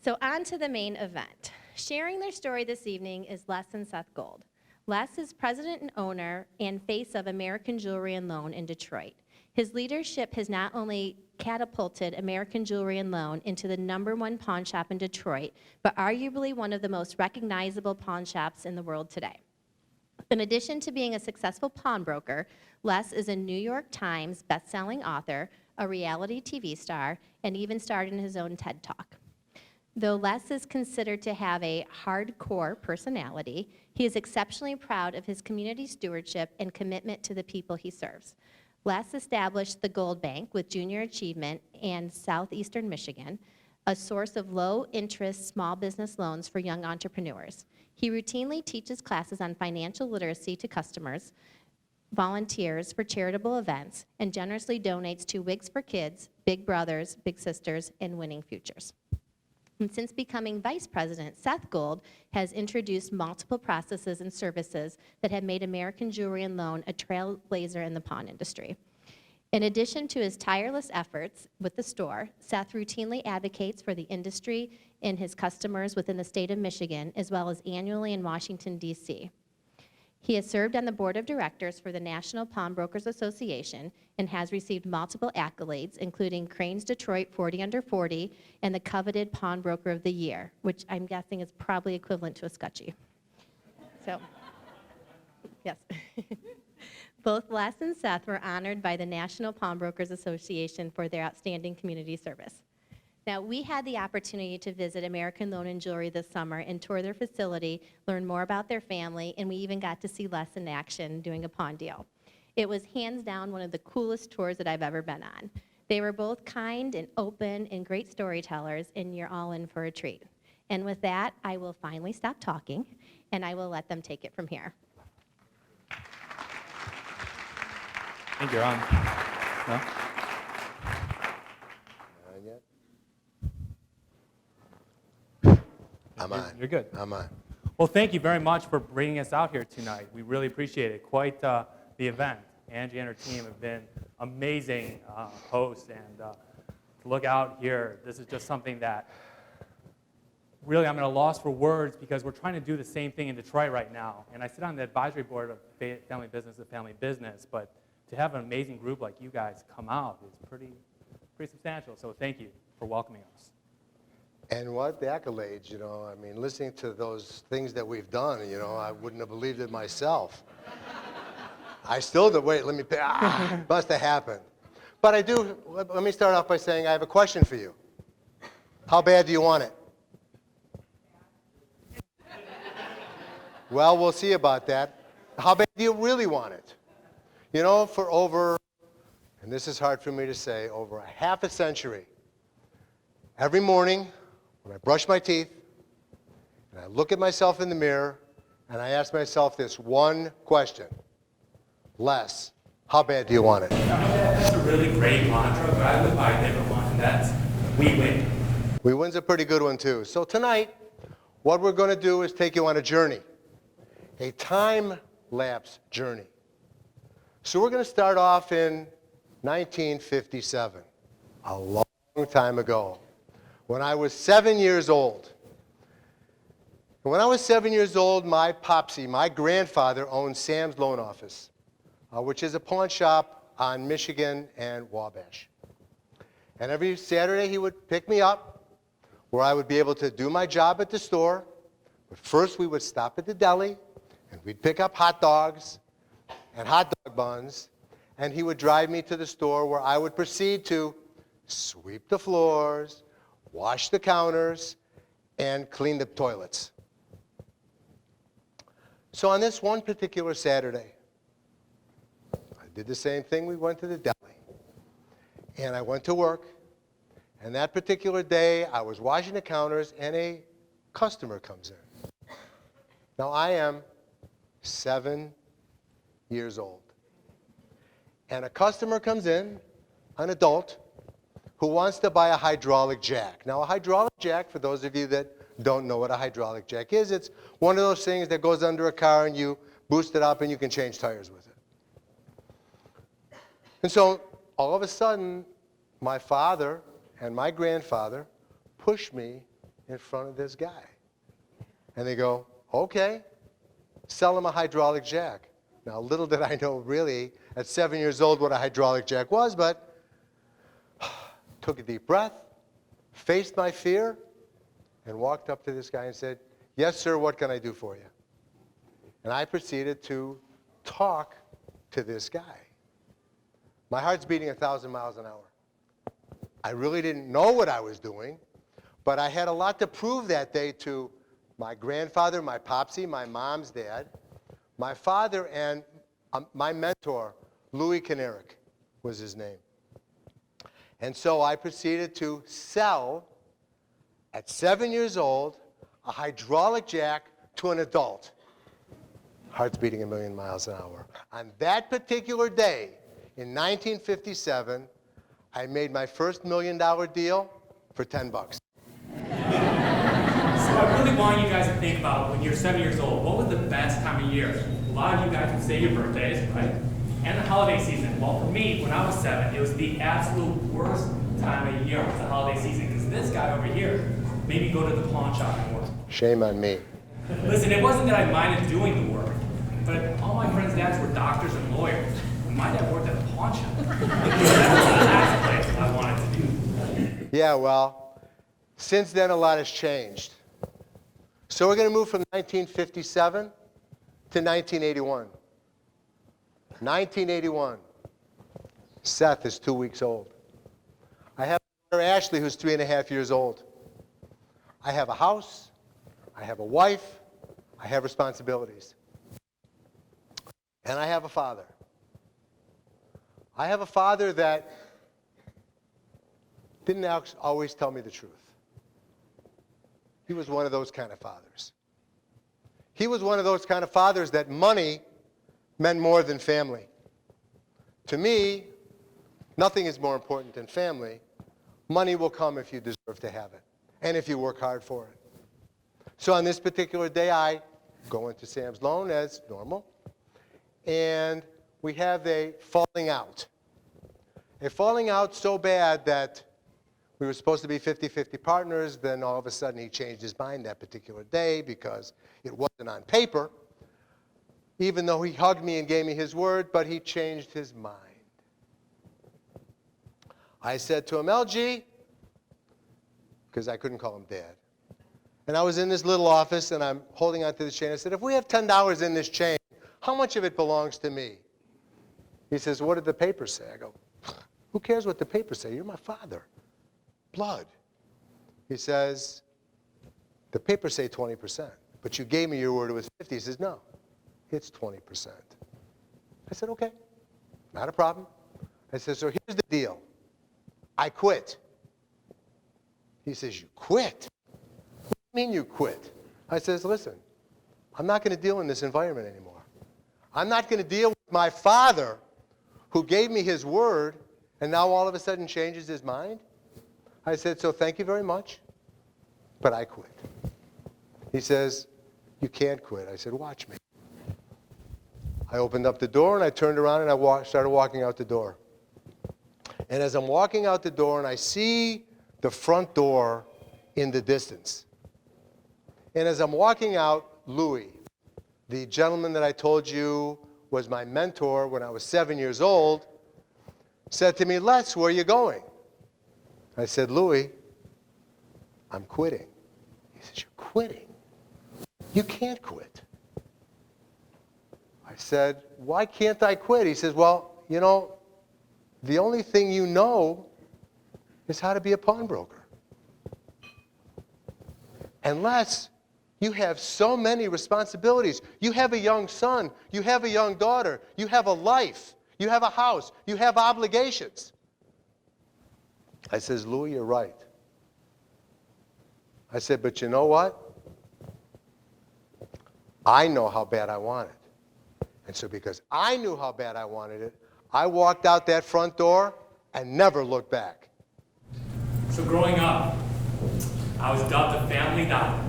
So on to the main event. Sharing their story this evening is Les and Seth Gold. Les is president and owner and face of American Jewelry and Loan in Detroit. His leadership has not only catapulted American Jewelry and Loan into the #1 pawn shop in Detroit, but arguably one of the most recognizable pawn shops in the world today. In addition to being a successful pawnbroker, Les is a New York Times best-selling author, a reality TV star, and even starred in his own TED Talk. Though Les is considered to have a hardcore personality, he is exceptionally proud of his community stewardship and commitment to the people he serves. Les established the Gold Bank with Junior Achievement and Southeastern Michigan, a source of low-interest small business loans for young entrepreneurs. He routinely teaches classes on financial literacy to customers, volunteers for charitable events, and generously donates to Wigs for Kids, Big Brothers, Big Sisters, and Winning Futures. And since becoming vice president, Seth Gold has introduced multiple processes and services that have made American Jewelry and Loan a trailblazer in the pawn industry. In addition to his tireless efforts with the store, Seth routinely advocates for the industry and his customers within the state of Michigan, as well as annually in Washington, D.C. He has served on the board of directors for the National Pawnbrokers Association and has received multiple accolades, including Crane's Detroit 40 Under 40 and the coveted Pawnbroker of the Year, which I'm guessing is probably equivalent to a scutchie. So, yes. Both Les and Seth were honored by the National Pawnbrokers Association for their outstanding community service. Now, we had the opportunity to visit American Loan and Jewelry this summer and tour their facility, learn more about their family, and we even got to see Les in action doing a pawn deal. It was hands down one of the coolest tours that I've ever been on. They were both kind and open and great storytellers, and you're all in for a treat. And with that, I will finally stop talking, and I will let them take it from here. I think you're on. No? On yet? I'm on. You're good. I'm on. Well, thank you very much for bringing us out here tonight. We really appreciate it. Quite the event. Angie and her team have been amazing hosts, and to look out here, this is just something that really I'm at a loss for words because we're trying to do the same thing in Detroit right now. And I sit on the advisory board of Family Business to Family Business, but to have an amazing group like you guys come out is pretty substantial. So thank you for welcoming us. And what the accolades, you know, I mean, listening to those things that we've done, you know, I wouldn't have believed it myself. I still do, wait, let me, must have happened. But I do, let me start off by saying I have a question for you. How bad do you want it? Well, we'll see about that. How bad do you really want it? You know, for over, and this is hard for me to say, over a half a century, every morning when I brush my teeth and I look at myself in the mirror and I ask myself this one question: Les, how bad do you want it? That's a really great mantra, but I live by a different one, and that's we win. We win's a pretty good one too. So tonight, what we're going to do is take you on a journey, a time-lapse journey. So we're going to start off in 1957, a long time ago, when I was 7 years old. And when I was 7 years old, my popsy, my grandfather, owned Sam's Loan Office, which is a pawn shop on Michigan and Wabash. And every Saturday he would pick me up, where I would be able to do my job at the store. But first we would stop at the deli, and we'd pick up hot dogs and hot dog buns, and he would drive me to the store where I would proceed to sweep the floors, wash the counters, and clean the toilets. So on this one particular Saturday, I did the same thing. We went to the deli, and I went to work, and that particular day I was washing the counters, and a customer comes in. Now I am 7 years old. And a customer comes in, an adult, who wants to buy a hydraulic jack. Now, a hydraulic jack, for those of you that don't know what a hydraulic jack is, it's one of those things that goes under a car and you boost it up and you can change tires with it. And so, all of a sudden, my father and my grandfather pushed me in front of this guy. And they go, okay, sell him a hydraulic jack. Now, little did I know really at 7 years old what a hydraulic jack was, but took a deep breath, faced my fear, and walked up to this guy and said, yes, sir, what can I do for you? And I proceeded to talk to this guy. My heart's beating 1,000 miles an hour. I really didn't know what I was doing, but I had a lot to prove that day to my grandfather, my popsy, my mom's dad, my father, and my mentor, Louis Kanarick was his name. And so I proceeded to sell, at 7 years old, a hydraulic jack to an adult. Heart's beating 1,000,000 miles an hour. On that particular day, in 1957, I made my first $1 million deal for 10 bucks. So I really want you guys to think about when you're 7 years old, what was the best time of year? A lot of you guys would say your birthdays, right? And the holiday season. Well, for me, when I was 7, it was the absolute worst time of year, was the holiday season, because this guy over here made me go to the pawn shop and work. Shame on me. Listen, it wasn't that I minded doing the work, but all my friends' dads were doctors and lawyers. And my dad worked at a pawn shop. That's the last place I wanted to do. Yeah, well, since then a lot has changed. So we're going to move from 1957 to 1981. 1981. Seth is 2 weeks old. I have daughter Ashley, who's 3.5 years old. I have a house. I have a wife. I have responsibilities. And I have a father. I have a father that didn't always tell me the truth. He was one of those kind of fathers. He was one of those kind of fathers that money meant more than family. To me, nothing is more important than family. Money will come if you deserve to have it, and if you work hard for it. So on this particular day, I go into Sam's Loan as normal, and we have a falling out. A falling out so bad that we were supposed to be 50-50 partners, then all of a sudden he changed his mind that particular day because it wasn't on paper, even though he hugged me and gave me his word, but he changed his mind. I said to him, LG, because I couldn't call him Dad. And I was in this little office, and I'm holding onto the chain. I said, if we have $10 in this chain, how much of it belongs to me? He says, what did the papers say? I go, who cares what the papers say? You're my father. Blood. He says, the papers say 20%, but you gave me your word it was 50. He says, no, it's 20%. I said, okay, not a problem. I said, so here's the deal. I quit. He says, you quit? What do you mean you quit? I says, listen, I'm not going to deal in this environment anymore. I'm not going to deal with my father who gave me his word and now all of a sudden changes his mind. I said, so thank you very much, but I quit. He says, you can't quit. I said, watch me. I opened up the door and I turned around and I started walking out the door. And as I'm walking out the door and I see the front door in the distance. And as I'm walking out, Louis, the gentleman that I told you was my mentor when I was 7 years old, said to me, Les, where are you going? I said, Louis, I'm quitting. He says, you're quitting? You can't quit. I said, why can't I quit? He says, well, you know, the only thing you know is how to be a pawnbroker. Unless you have so many responsibilities. You have a young son. You have a young daughter. You have a life. You have a house. You have obligations. I says, Louis, you're right. I said, but you know what? I know how bad I want it. And so because I knew how bad I wanted it, I walked out that front door and never looked back. So growing up, I was dubbed a family doctor.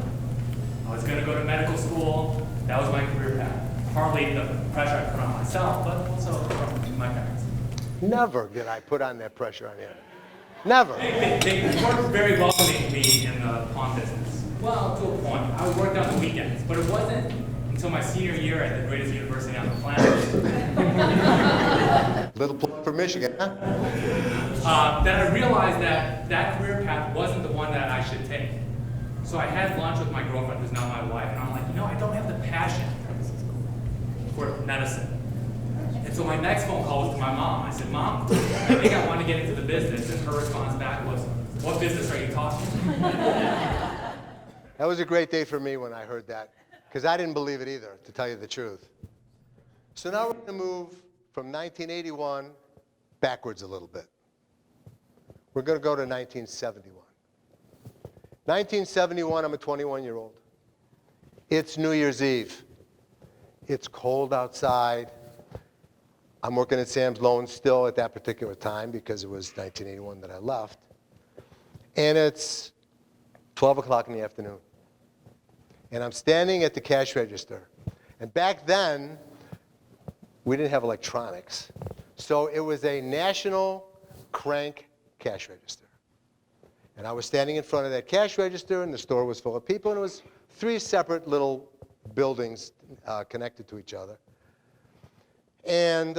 I was going to go to medical school. That was my career path. Partly the pressure I put on myself, but also from my parents. Never did I put on that pressure on him. Never. They weren't very welcoming to me in the pawn business. Well, to a point. I would work on the weekends, but it wasn't until my senior year at the greatest university on the planet Little plug for Michigan, huh? that I realized that that career path wasn't the one that I should take. So I had lunch with my girlfriend, who's now my wife, and I'm like, I don't have the passion for medicine. And so my next phone call was to my mom. I said, Mom, I think I want to get into the business. And her response back was, what business are you talking about? That was a great day for me when I heard that, because I didn't believe it either, to tell you the truth. So now we're going to move from 1981 backwards a little bit. We're going to go to 1971. 1971, I'm a 21-year-old. It's New Year's Eve. It's cold outside. I'm working at Sam's Loan still at that particular time because it was 1981 that I left. And it's 12 o'clock in the afternoon. And I'm standing at the cash register. And back then, we didn't have electronics. So it was a national crank cash register. And I was standing in front of that cash register, and the store was full of people, and it was 3 separate little buildings connected to each other. And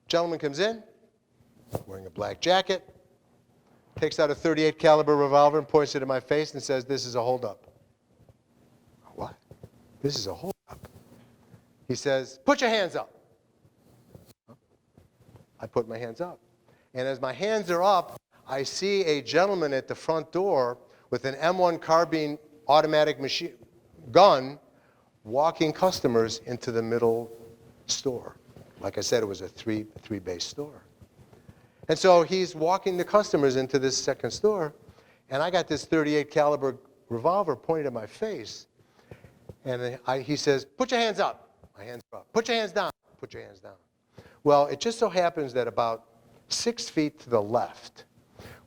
gentleman comes in, wearing a black jacket, takes out a .38 caliber revolver and points it in my face and says, "This is a holdup." What? This is a holdup? He says, "Put your hands up." I put my hands up. And as my hands are up, I see a gentleman at the front door with an M1 carbine automatic machine gun walking customers into the middle store. Like I said, it was a three-base store. And so he's walking the customers into this second store, and I got this .38 caliber revolver pointed at my face. And he says, "Put your hands up." My hands are up. "Put your hands down." Put your hands down. Well, it just so happens that about 6 feet to the left,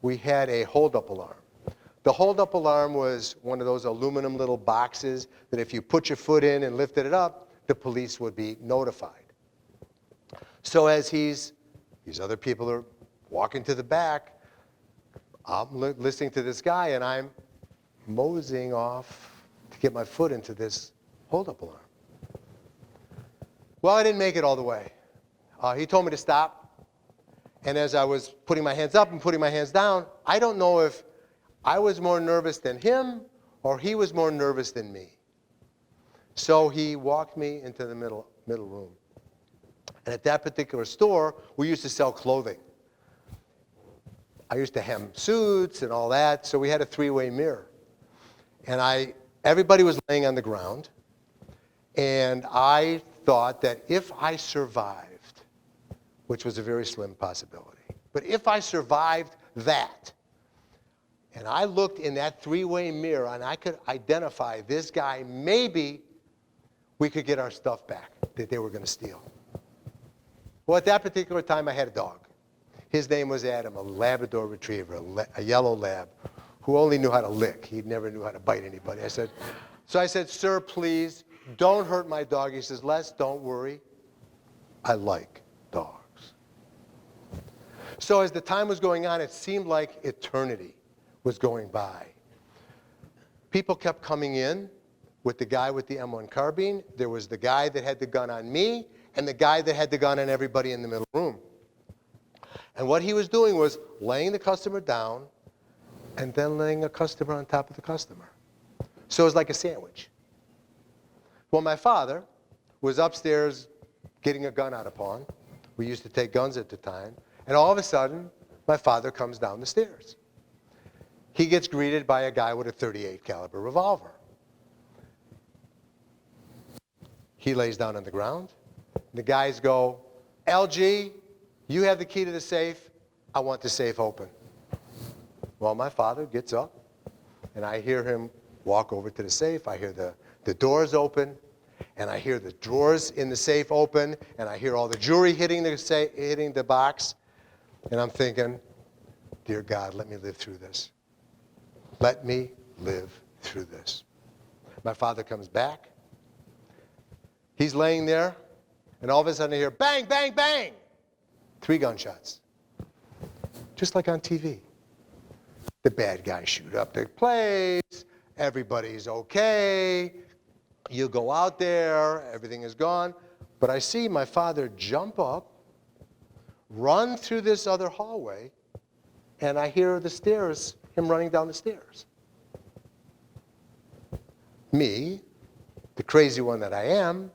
we had a holdup alarm. The holdup alarm was one of those aluminum little boxes that if you put your foot in and lifted it up, the police would be notified. So as these other people are walking to the back, I'm listening to this guy, and I'm moseying off to get my foot into this holdup alarm. Well, I didn't make it all the way. He told me to stop. And as I was putting my hands up and putting my hands down, I don't know if I was more nervous than him or he was more nervous than me. So he walked me into the middle room. And at that particular store, we used to sell clothing. I used to hem suits and all that, so we had a 3-way mirror. And everybody was laying on the ground, and I thought that if I survived, which was a very slim possibility, but if I survived that, and I looked in that 3-way mirror and I could identify this guy, maybe we could get our stuff back that they were going to steal. Well, at that particular time, I had a dog. His name was Adam, a Labrador retriever, a yellow lab, who only knew how to lick. He never knew how to bite anybody. So I said, "Sir, please, don't hurt my dog." He says, "Les, don't worry. I like dogs." So as the time was going on, it seemed like eternity was going by. People kept coming in with the guy with the M1 carbine. There was the guy that had the gun on me and the guy that had the gun on everybody in the middle room. And what he was doing was laying the customer down and then laying a customer on top of the customer. So it was like a sandwich. Well, my father was upstairs getting a gun out of pawn. We used to take guns at the time. And all of a sudden, my father comes down the stairs. He gets greeted by a guy with a .38 caliber revolver. He lays down on the ground. The guys go, "LG, you have the key to the safe. I want the safe open." Well, my father gets up, and I hear him walk over to the safe. I hear the doors open, and I hear the drawers in the safe open, and I hear all the jewelry hitting the box. And I'm thinking, dear God, let me live through this. Let me live through this. My father comes back. He's laying there, and all of a sudden I hear bang, bang, bang. 3 gunshots. just like on TV. The bad guys shoot up their place, everybody's okay, you go out there, everything is gone. But I see my father jump up, run through this other hallway, and I hear the stairs, him running down the stairs. Me, the crazy one that I am,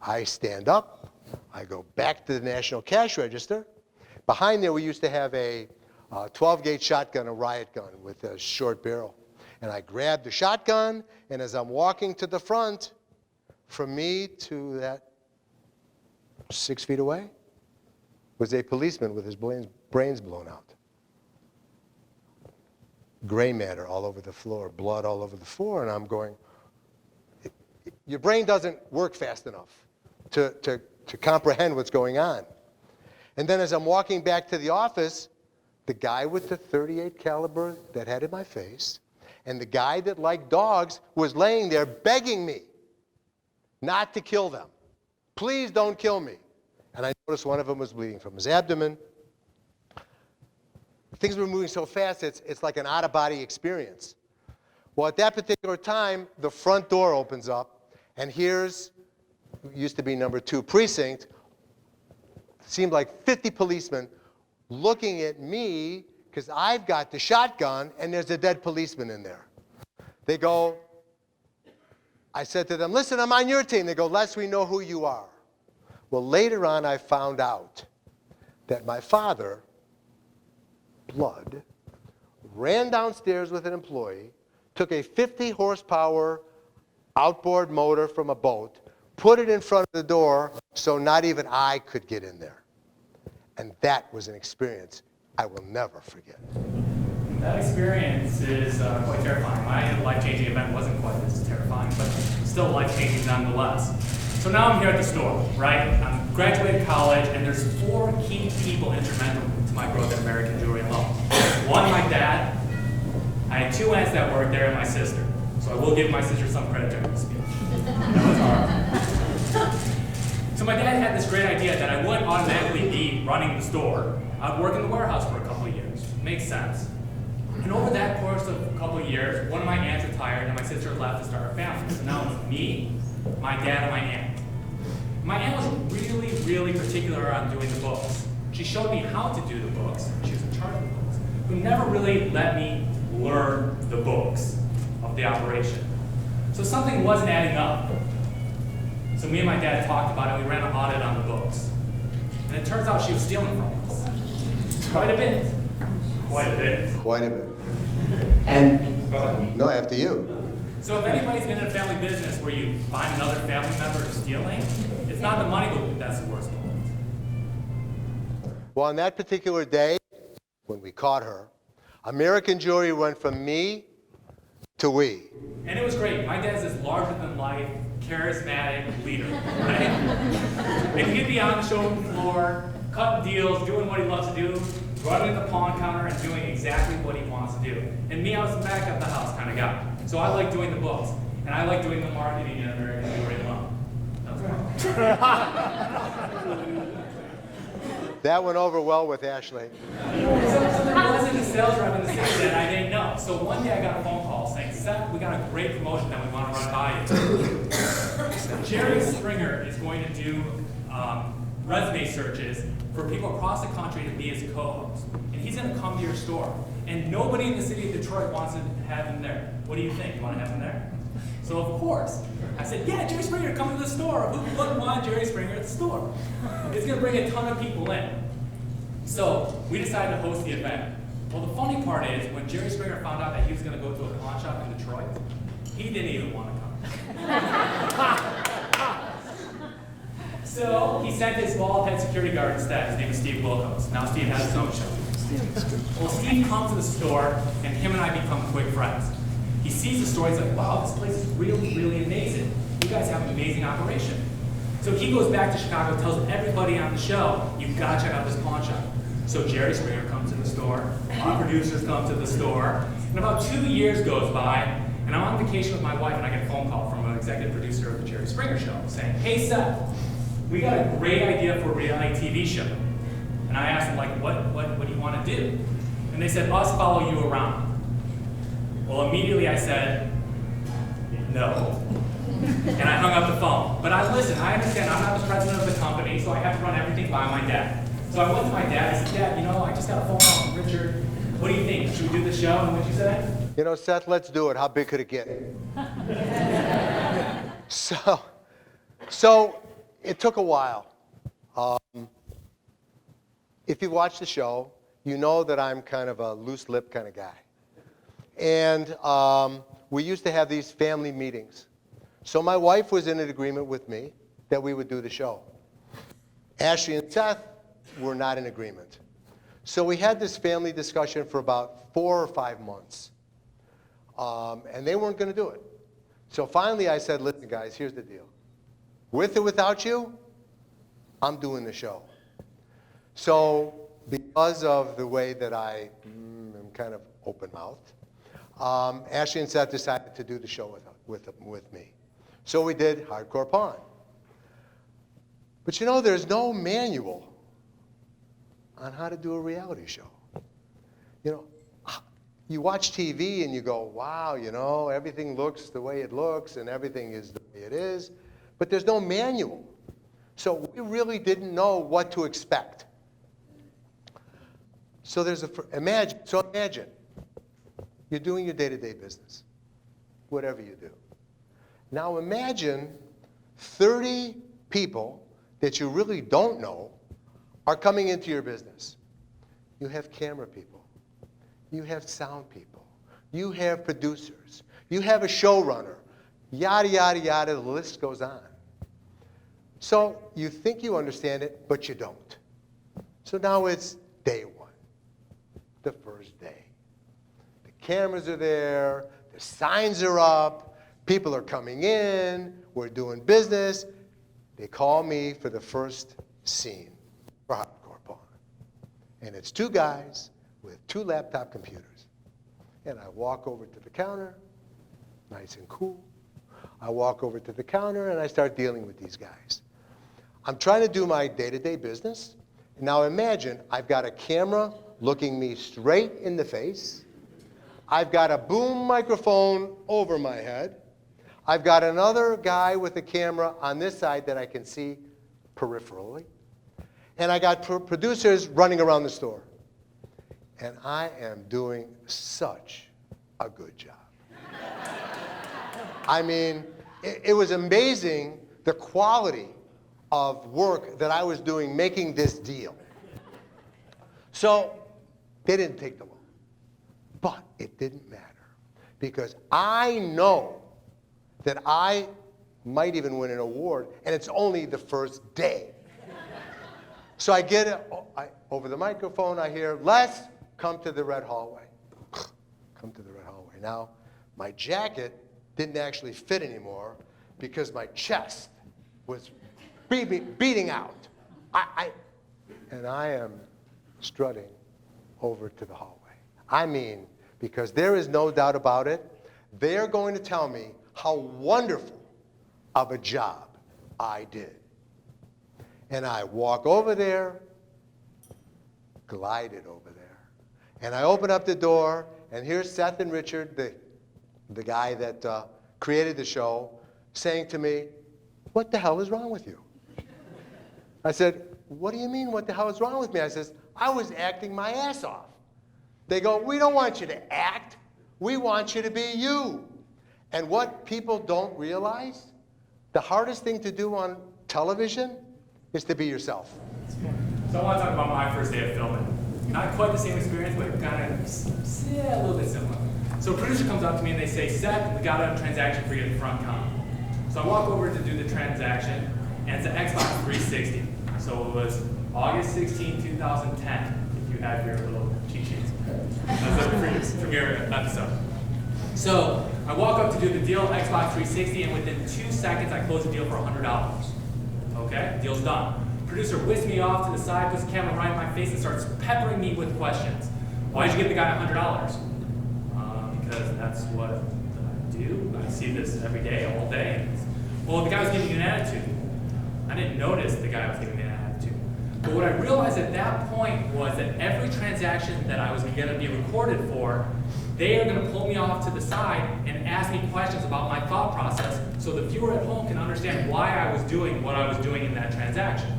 I stand up, I go back to the National Cash Register. Behind there, we used to have a 12-gauge shotgun, a riot gun with a short barrel. And I grabbed the shotgun, and as I'm walking to the front, from me to that 6 feet away was a policeman with his brains blown out. Gray matter all over the floor, blood all over the floor, and I'm going, your brain doesn't work fast enough to comprehend what's going on. And then as I'm walking back to the office, the guy with the .38 caliber that had in my face, and the guy that liked dogs was laying there begging me not to kill them. Please don't kill me. And I noticed one of them was bleeding from his abdomen. Things were moving so fast, it's like an out-of-body experience. Well, at that particular time, the front door opens up, and here's, used to be number 2 precinct, seemed like 50 policemen looking at me because I've got the shotgun and there's a dead policeman in there. They go, I said to them, listen, I'm on your team. They go, Les, we know who you are. Well, later on, I found out that my father, Blood, ran downstairs with an employee, took a 50 horsepower outboard motor from a boat, put it in front of the door so not even I could get in there. And that was an experience I will never forget. That experience is quite terrifying. My life-changing event wasn't quite as terrifying, but still life-changing nonetheless. So now I'm here at the store, right? I'm graduated college, and there's 4 key people instrumental to my growth in American Jewelry and Loan. One, my dad. I had 2 aunts that worked there, and my sister. So I will give my sister some credit during the speech. That was hard. So my dad had this great idea that I wouldn't automatically be running the store. I'd work in the warehouse for a couple of years. Makes sense. And over that course of a couple of years, one of my aunts retired, and my sister left to start a family. So now it's me, my dad, and my aunt. My aunt was really, really particular on doing the books. She showed me how to do the books. She was in charge of the books, but never really let me learn the books of the operation. So something wasn't adding up. So me and my dad talked about it. We ran an audit on the books. And it turns out she was stealing from us. Quite a bit. Quite a bit. Quite a bit. And, no, after you. So if anybody's been in a family business where you find another family member stealing, it's not the money that's the worst part. Well, on that particular day, when we caught her, American Jewelry went from me to we. And it was great. My dad's this larger-than-life, charismatic leader, right? And he'd be on the showroom floor, cutting deals, doing what he loves to do, running the pawn counter and doing exactly what he wants to do. And me, I was the back of the house kind of guy. So I like doing the books, and I like doing the marketing in American Jewelry and Loan. That went over well with Ashley. So there wasn't a sales rep in the city that I didn't know. So one day I got a phone call saying, Seth, we got a great promotion that we want to run by you. Jerry Springer is going to do resume searches for people across the country to be his co-host. And he's going to come to your store. And nobody in the city of Detroit wants to have him there. What do you think? You want to have him there? So of course, I said, yeah, Jerry Springer, come to the store. Who wouldn't want Jerry Springer at the store? It's going to bring a ton of people in. So we decided to host the event. Well, the funny part is, when Jerry Springer found out that he was going to go to a pawn shop in Detroit, he didn't even want to come. So he sent his bald-head security guard instead. His name is Steve Wilkos. Now Steve has his own show. Well, Steve comes to the store, and him and I become quick friends. He sees the store, he's like, wow, this place is really, really amazing. You guys have an amazing operation. So he goes back to Chicago, tells everybody on the show, you've got to check out this pawn shop. So Jerry Springer comes to the store, our producers come to the store, and about 2 years goes by, and I'm on vacation with my wife, and I get a phone call from an executive producer of the Jerry Springer Show saying, hey Seth, we got a great idea for a reality TV show. And I asked him, like, what do you want to do? And they said, us follow you around. Well, immediately I said, no. And I hung up the phone. But I understand, I'm not the president of the company, so I have to run everything by my dad. So I went to my dad, I said, Dad, I just got a phone call from Richard. What do you think? Should we do the show? And what'd you say? Seth, let's do it. How big could it get? So it took a while. If you watch the show, you know that I'm kind of a loose lip kind of guy. And we used to have these family meetings. So my wife was in an agreement with me that we would do the show. Ashley and Seth were not in agreement. So we had this family discussion for about 4 or 5 months. And they weren't going to do it. So finally I said, listen, guys, here's the deal. With or without you, I'm doing the show. So because of the way that I am kind of open-mouthed, Ashley and Seth decided to do the show with me. So we did Hardcore Pawn. But there's no manual on how to do a reality show. You watch TV and you go, wow, everything looks the way it looks and everything is the way it is. But there's no manual. So we really didn't know what to expect. So imagine you're doing your day-to-day business, whatever you do. Now imagine 30 people that you really don't know are coming into your business. You have camera people. You have sound people. You have producers. You have a showrunner. Yada, yada, yada, the list goes on. So you think you understand it, but you don't. So now it's day one, the first day. The cameras are there. The signs are up. People are coming in. We're doing business. They call me for the first scene for Hardcore Pawn. And it's 2 guys with 2 laptop computers. And I walk over to the counter, nice and cool. I walk over to the counter and I start dealing with these guys. I'm trying to do my day-to-day business. Now imagine I've got a camera looking me straight in the face. I've got a boom microphone over my head. I've got another guy with a camera on this side that I can see peripherally. And I got producers running around the store. And I am doing such a good job. I mean, it was amazing the quality of work that I was doing making this deal. So they didn't take the loan. But it didn't matter because I know that I might even win an award, and it's only the first day. So I get over the microphone, I hear, Les, come to the red hallway. Come to the red hallway. Now, my jacket didn't actually fit anymore because my chest was beating out. And I am strutting over to the hallway. I mean, because there is no doubt about it, they're going to tell me how wonderful of a job I did. And I walk over there, glided over there, and I open up the door, and here's Seth and Richard, the guy that created the show, saying to me, "What the hell is wrong with you?" I said, "What do you mean, what the hell is wrong with me?" I says, "I was acting my ass off." They go, "We don't want you to act. We want you to be you." And what people don't realize, the hardest thing to do on television is to be yourself. So I want to talk about my first day of filming. Not quite the same experience, but kind of, a little bit similar. So a producer comes up to me and they say, "Seth, we got a transaction for you at the front counter." So I walk over to do the transaction, and it's an Xbox 360. So it was August 16, 2010, if you have your little cheat sheets. That's a premiere episode. So I walk up to do the deal, Xbox 360, and within 2 seconds I close the deal for $100. Okay, deal's done. Producer whisks me off to the side, puts the camera right in my face, and starts peppering me with questions. "Why'd you give the guy $100? Because that's what I do. I see this every day, all day. Well, the guy was giving you an attitude. I didn't notice the guy was giving me an attitude. But what I realized at that point was that every transaction that I was going to be recorded for, they are going to pull me off to the side and ask me questions about my thought process so the viewer at home can understand why I was doing what I was doing in that transaction.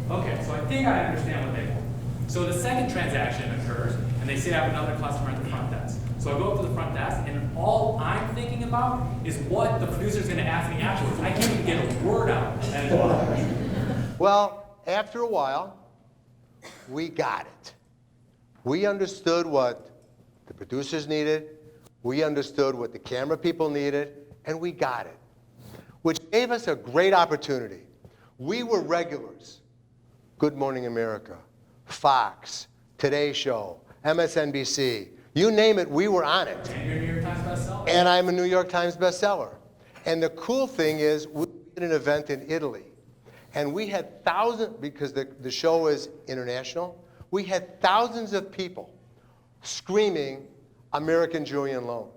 Okay, so I think I understand what they want. So the second transaction occurs, and they say I have another customer at the front desk. So I go up to the front desk, and all I'm thinking about is what the producer's going to ask me afterwards. I can't even get a word out. Well, after a while, we got it. We understood what the producers needed, we understood what the camera people needed, and we got it, which gave us a great opportunity. We were regulars. Good Morning America, Fox, Today Show, MSNBC, you name it, we were on it. And you're a New York Times bestseller. And I'm a New York Times bestseller. And the cool thing is, we did an event in Italy, and we had thousands, because the show is international, we had thousands of people screaming, American Jewelry and Loan.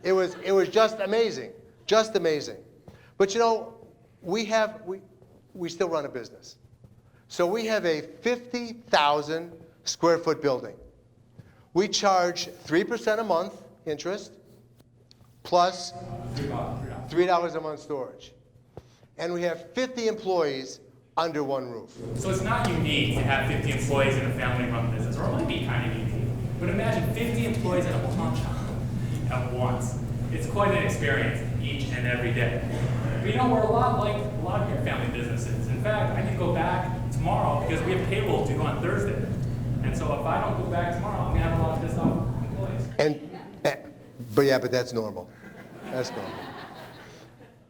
It was just amazing, just amazing. But you know, we still run a business. So we have a 50,000 square foot building. We charge 3% a month interest, plus $3 a month storage. And we have 50 employees under one roof. So it's not unique to have 50 employees in a family-run business, or it might be kind of unique. But imagine 50 employees at a pawn shop at once. It's quite an experience each and every day. But you know, we're a lot like a lot of your family businesses. In fact, I need to go back tomorrow because we have payroll due on Thursday. And so if I don't go back tomorrow, I'm going to have a lot of pissed off employees. But that's normal. That's normal.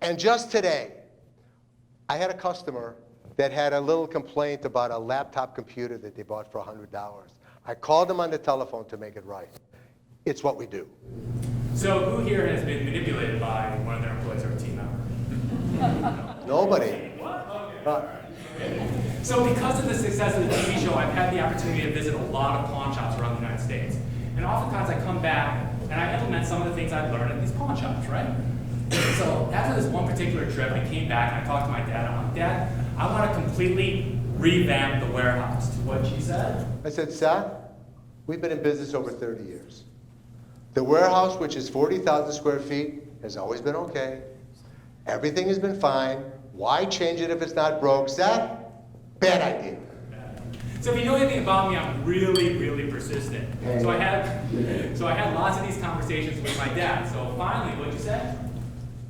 And just today, I had a customer that had a little complaint about a laptop computer that they bought for $100. I called them on the telephone to make it right. It's what we do. So who here has been manipulated by one of their employees or a team member? Nobody. So because of the success of the TV show, I've had the opportunity to visit a lot of pawn shops around the United States. And oftentimes I come back and I implement some of the things I've learned at these pawn shops, right? So after this one particular trip, I came back and I talked to my dad. I'm like, Dad, I want to completely revamp the warehouse. To what she said? I said, Seth, we've been in business over 30 years. The warehouse, which is 40,000 square feet, has always been okay. Everything has been fine. Why change it if it's not broke? Seth, bad idea. So if you know anything about me, I'm really, really persistent. So I had lots of these conversations with my dad. So finally, what'd you say?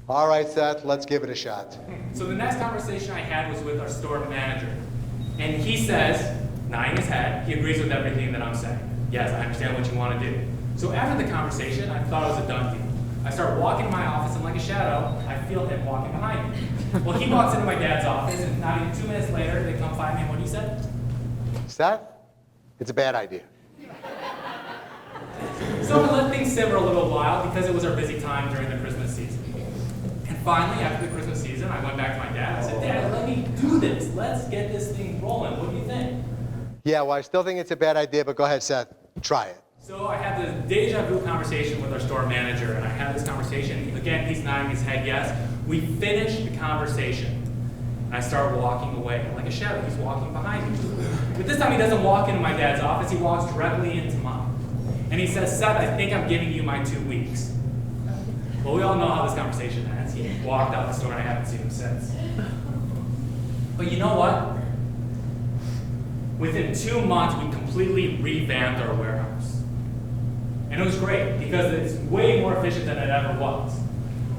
All right, Seth, let's give it a shot. So the next conversation I had was with our store manager. And he says, nodding his head, he agrees with everything that I'm saying. Yes, I understand what you want to do. So after the conversation, I thought it was a done deal. I start walking to my office, and like a shadow, I feel him walking behind me. Well, he walks into my dad's office, and not even 2 minutes later, they come find me, and what he said? Seth, it's a bad idea. So I let things simmer a little while because it was our busy time during the Christmas season. And finally, after the Christmas season, I went back to my dad. I said, Dad, let me do this. Let's get this thing rolling. What do you think? Yeah, well, I still think it's a bad idea, but go ahead, Seth. Try it. So I had the deja vu conversation with our store manager, and I had this conversation. Again, he's nodding his head yes. We finished the conversation. And I start walking away. Like a shadow, he's walking behind me. But this time he doesn't walk into my dad's office, he walks directly into mine. And he says, Seth, I think I'm giving you my 2 weeks. Well, we all know how this conversation ends. He walked out the store and I haven't seen him since. But you know what? Within 2 months, we completely revamped our warehouse. And it was great because it's way more efficient than it ever was.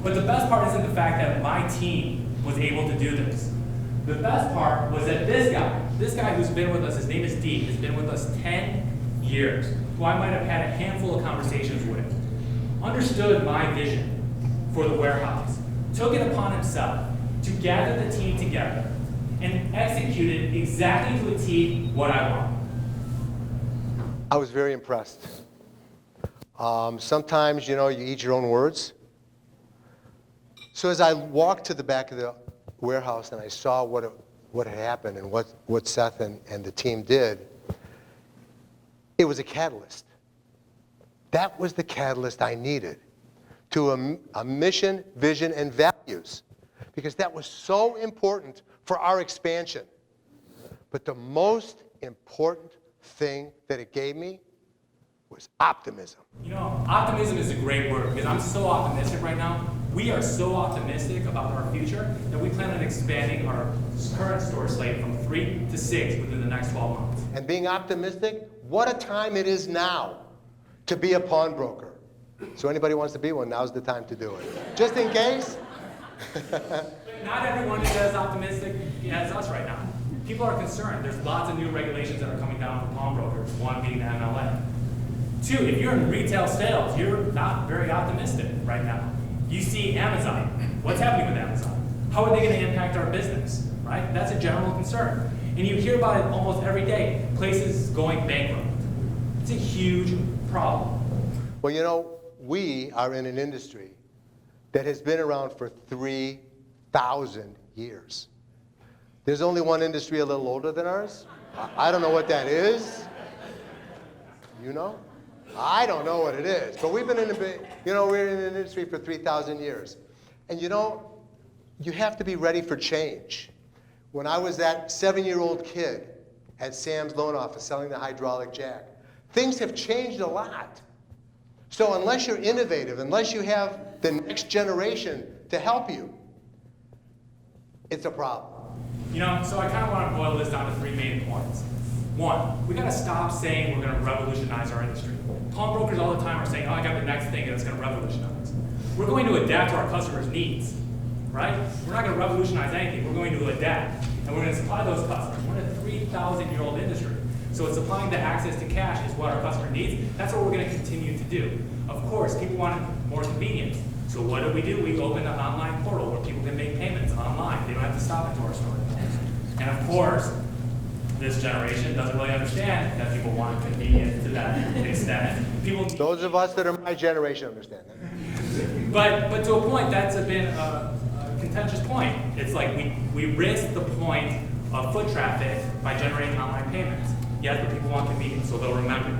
But the best part isn't the fact that my team was able to do this. The best part was that this guy who's been with us, his name is Dee, has been with us 10 years, who I might have had a handful of conversations with, understood my vision for the warehouse, took it upon himself to gather the team together, and executed exactly to a T what I want. I was very impressed. Sometimes, you know, you eat your own words. So as I walked to the back of the warehouse and I saw what had happened and what Seth and the team did, it was a catalyst. That was the catalyst I needed to a mission, vision, and values, because that was so important for our expansion. But the most important thing that it gave me was optimism. You know, optimism is a great word because I'm so optimistic right now. We are so optimistic about our future that we plan on expanding our current store slate from 3 to 6 within the next 12 months. And being optimistic, what a time it is now to be a pawnbroker. So anybody wants to be one, now's the time to do it. Just in case. But not everyone is as optimistic as us right now. People are concerned. There's lots of new regulations that are coming down for pawnbrokers, one being the MLA. Two, if you're in retail sales, you're not very optimistic right now. You see Amazon. What's happening with Amazon? How are they going to impact our business, right? That's a general concern. And you hear about it almost every day, places going bankrupt. It's a huge problem. Well, you know, we are in an industry that has been around for 3,000 years. There's only one industry a little older than ours. I don't know what that is. You know? I don't know what it is. But we've been in we're in an industry for 3,000 years. And you know, you have to be ready for change. When I was that 7-year-old kid at Sam's loan office selling the hydraulic jack, things have changed a lot. So unless you're innovative, unless you have the next generation to help you, it's a problem. You know, so I kind of want to boil this down to 3 main points. One, we got to stop saying we're going to revolutionize our industry. Pawnbrokers all the time are saying, oh, I got the next thing that's going to revolutionize. We're going to adapt to our customers' needs, right? We're not going to revolutionize anything. We're going to adapt, and we're going to supply those customers. We're in a 3,000-year-old industry. So it's supplying the access to cash is what our customer needs. That's what we're going to continue to do. Of course, people want more convenience. So what do? We open an online portal where people can make payments online. They don't have to stop into our store. And of course, this generation doesn't really understand that people want convenience to that extent. Those of us that are my generation understand that. But to a point, that's been a contentious point. It's like we risk the point of foot traffic by generating online payments. Yes, but people want convenience, so they'll remember.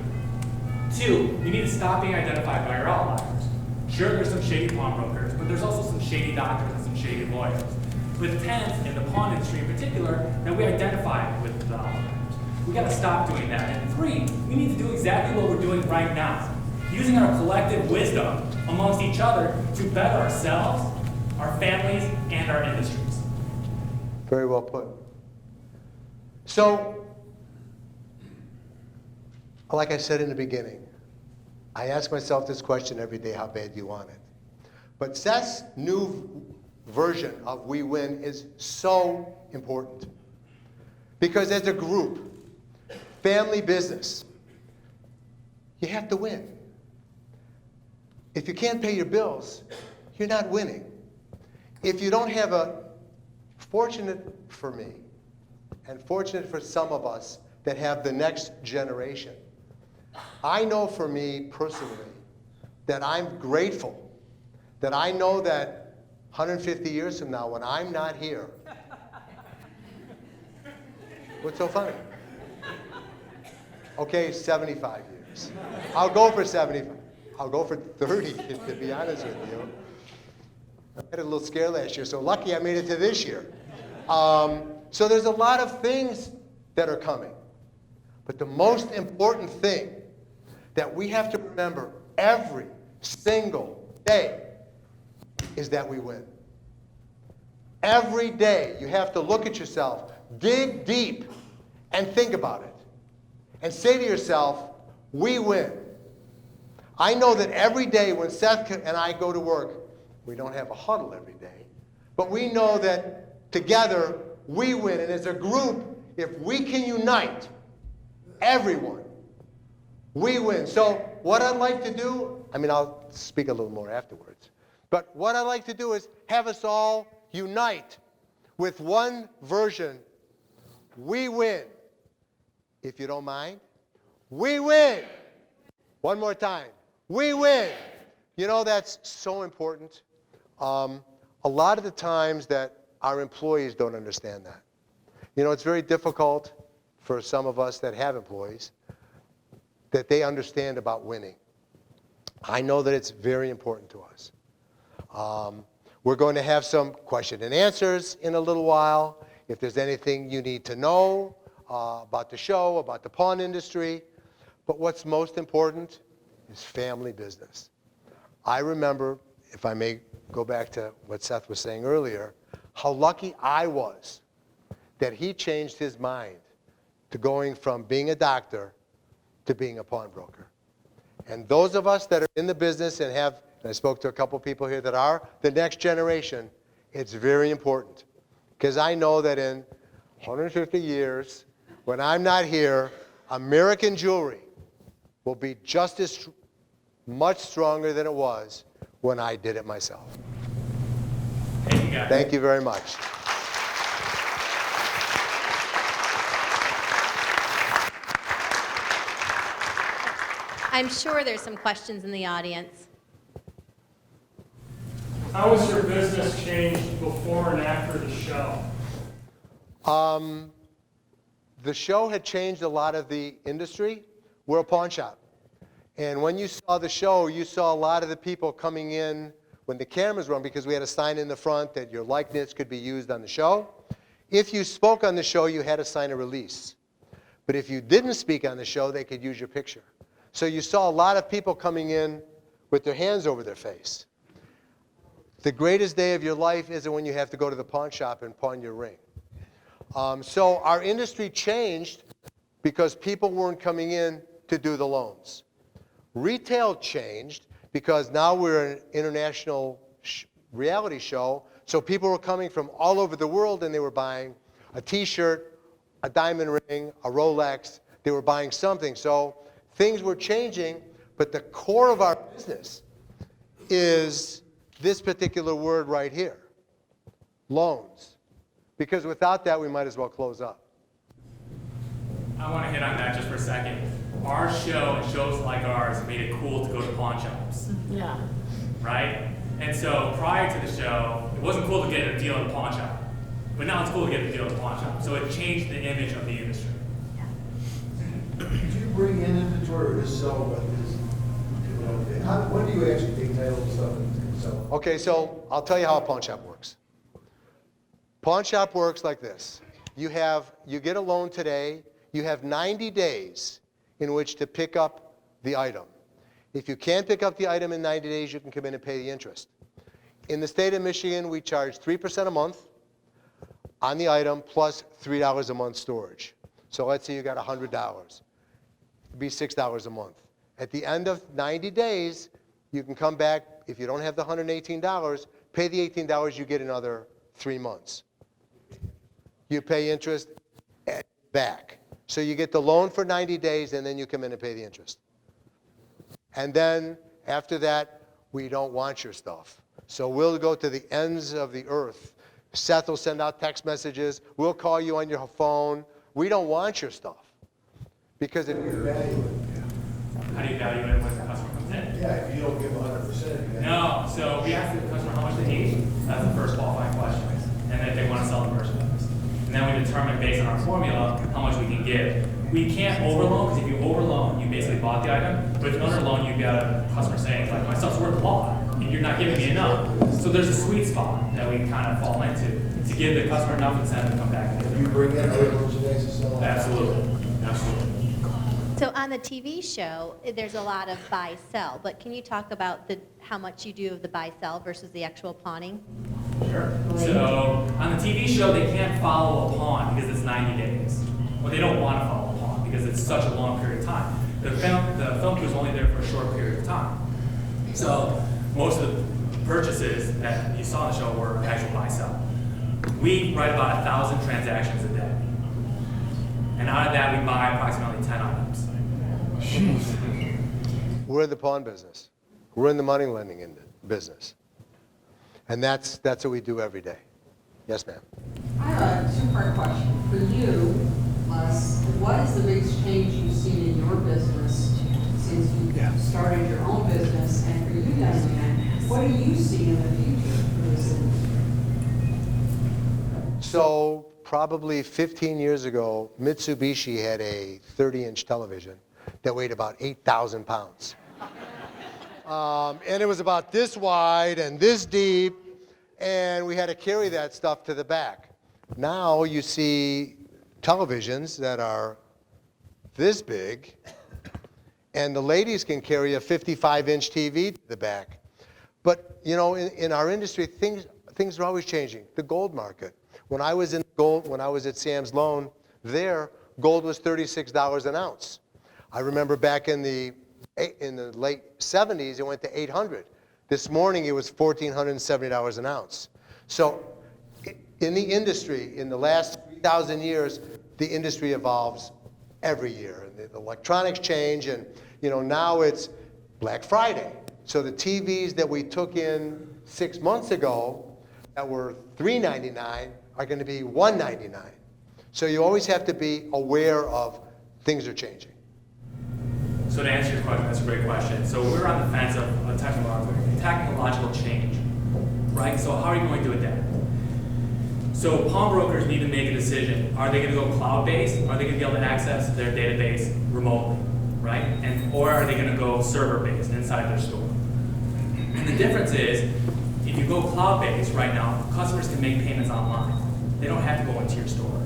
2, you need to stop being identified by your outliers. Sure, there's some shady pawnbrokers, but there's also some shady doctors and some shady lawyers. With tens in the pawn industry in particular, that we identify with the outliers. We got to stop doing that. And 3, we need to do exactly what we're doing right now, using our collective wisdom amongst each other to better ourselves, our families, and our industries. Very well put. So, like I said in the beginning, I ask myself this question every day, how bad do you want it? But Seth's new version of We Win is so important. Because as a group, family business, you have to win. If you can't pay your bills, you're not winning. If you don't have fortunate for me, and fortunate for some of us that have the next generation, I know for me personally that I'm grateful that I know that 150 years from now when I'm not here, what's so funny? Okay, 75 years. I'll go for 75. I'll go for 30, to be honest with you. I had a little scare last year, so lucky I made it to this year. So there's a lot of things that are coming. But the most important thing that we have to remember every single day is that we win. Every day you have to look at yourself, dig deep, and think about it. And say to yourself, we win. I know that every day when Seth and I go to work, we don't have a huddle every day, but we know that together we win. And as a group, if we can unite everyone, we win. So what I'd like to do, I'll speak a little more afterwards, but what I'd like to do is have us all unite with one version. We win. If you don't mind, we win. One more time. We win. You know, that's so important. A lot of the times that our employees don't understand that. You know, it's very difficult for some of us that have employees that they understand about winning. I know that it's very important to us. We're going to have some question and answers in a little while. If there's anything you need to know, about the show, about the pawn industry. But what's most important is family business. I remember, if I may go back to what Seth was saying earlier, how lucky I was that he changed his mind to going from being a doctor to being a pawnbroker. And those of us that are in the business and have, and I spoke to a couple people here that are the next generation, it's very important. Because I know that in 150 years, when I'm not here, American jewelry will be just as much stronger than it was when I did it myself. Thank you, guys. Thank you very much. I'm sure there's some questions in the audience. How has your business changed before and after the show? The show had changed a lot of the industry. We're a pawn shop. And when you saw the show, you saw a lot of the people coming in when the cameras were on, because we had a sign in the front that your likeness could be used on the show. If you spoke on the show, you had to sign a release. But if you didn't speak on the show, they could use your picture. So you saw a lot of people coming in with their hands over their face. The greatest day of your life isn't when you have to go to the pawn shop and pawn your ring. So our industry changed because people weren't coming in to do the loans. Retail changed because now we're an international reality show, so people were coming from all over the world and they were buying a T-shirt, a diamond ring, a Rolex. They were buying something. So things were changing, but the core of our business is this particular word right here, loans. Because without that, we might as well close up. I want to hit on that just for a second. Our show and shows like ours made it cool to go to pawn shops. Yeah. Right? And so prior to the show, it wasn't cool to get a deal at a pawn shop. But now it's cool to get a deal at a pawn shop. So it changed the image of the industry. Did you bring in inventory or just sell what is? When do you actually take title of stuff and sell it? Okay, so I'll tell you how a pawn shop works. Pawn shop works like this. You get a loan today. You have 90 days in which to pick up the item. If you can't pick up the item in 90 days, you can come in and pay the interest. In the state of Michigan, we charge 3% a month on the item plus $3 a month storage. So let's say you got $100. It'd be $6 a month. At the end of 90 days, you can come back. If you don't have the $118, pay the $18, you get another 3 months. You pay interest back. So you get the loan for 90 days, and then you come in and pay the interest. And then after that, we don't want your stuff. So we'll go to the ends of the earth. Seth will send out text messages. We'll call you on your phone. We don't want your stuff. Because if you value it. How do you value it when the customer comes in? Yeah, if you don't give 100%. No, so we ask the customer how much they need. That's the first qualifying question. And then if they want to sell the merchandise. And then we determine based on our formula how much we can give. We can't overloan, because if you overloan, you basically bought the item. But if you underloan, you've got a customer saying, like, my stuff's worth a lot, and you're not giving me enough. So there's a sweet spot that we kind of fall into to give the customer enough incentive to come back and If get you it. bring in other merchandise to sell it. Absolutely, absolutely. So on the TV show, there's a lot of buy-sell, but can you talk about how much you do of the buy-sell versus the actual pawning? Sure. So on the TV show, they can't follow a pawn because it's 90 days. Well, they don't want to follow a pawn because it's such a long period of time. The film crew is only there for a short period of time. So most of the purchases that you saw on the show were actual buy-sell. We write about 1,000 transactions a day. And out of that, we buy approximately 10 items. We're in the pawn business. We're in the money lending business. And that's what we do every day. Yes, ma'am. I have a two-part question. For you, Les, what is the biggest change you've seen in your business since you started your own business? And for you, Diane, what do you see in the future for this industry? So probably 15 years ago, Mitsubishi had a 30-inch television that weighed about 8,000 pounds. And it was about this wide and this deep, and we had to carry that stuff to the back. Now you see televisions that are this big, and the ladies can carry a 55-inch TV to the back. But, you know, in our industry, things are always changing. The gold market. When I was at Sam's Loan, there, gold was $36 an ounce. I remember back in the late 70s, it went to $800. This morning, it was $1,470 an ounce. So in the industry, in the last 3,000 years, the industry evolves every year. And the electronics change, and you know, now it's Black Friday. So the TVs that we took in 6 months ago that were $399 are going to be $199. So you always have to be aware of things are changing. So to answer your question, that's a great question. So we're on the fence of a technological change, right? So how are you going to adapt? So pawnbrokers need to make a decision. Are they going to go cloud-based? Are they going to be able to access their database remotely, right? Or are they going to go server-based inside their store? And the difference is, if you go cloud-based right now, customers can make payments online. They don't have to go into your store,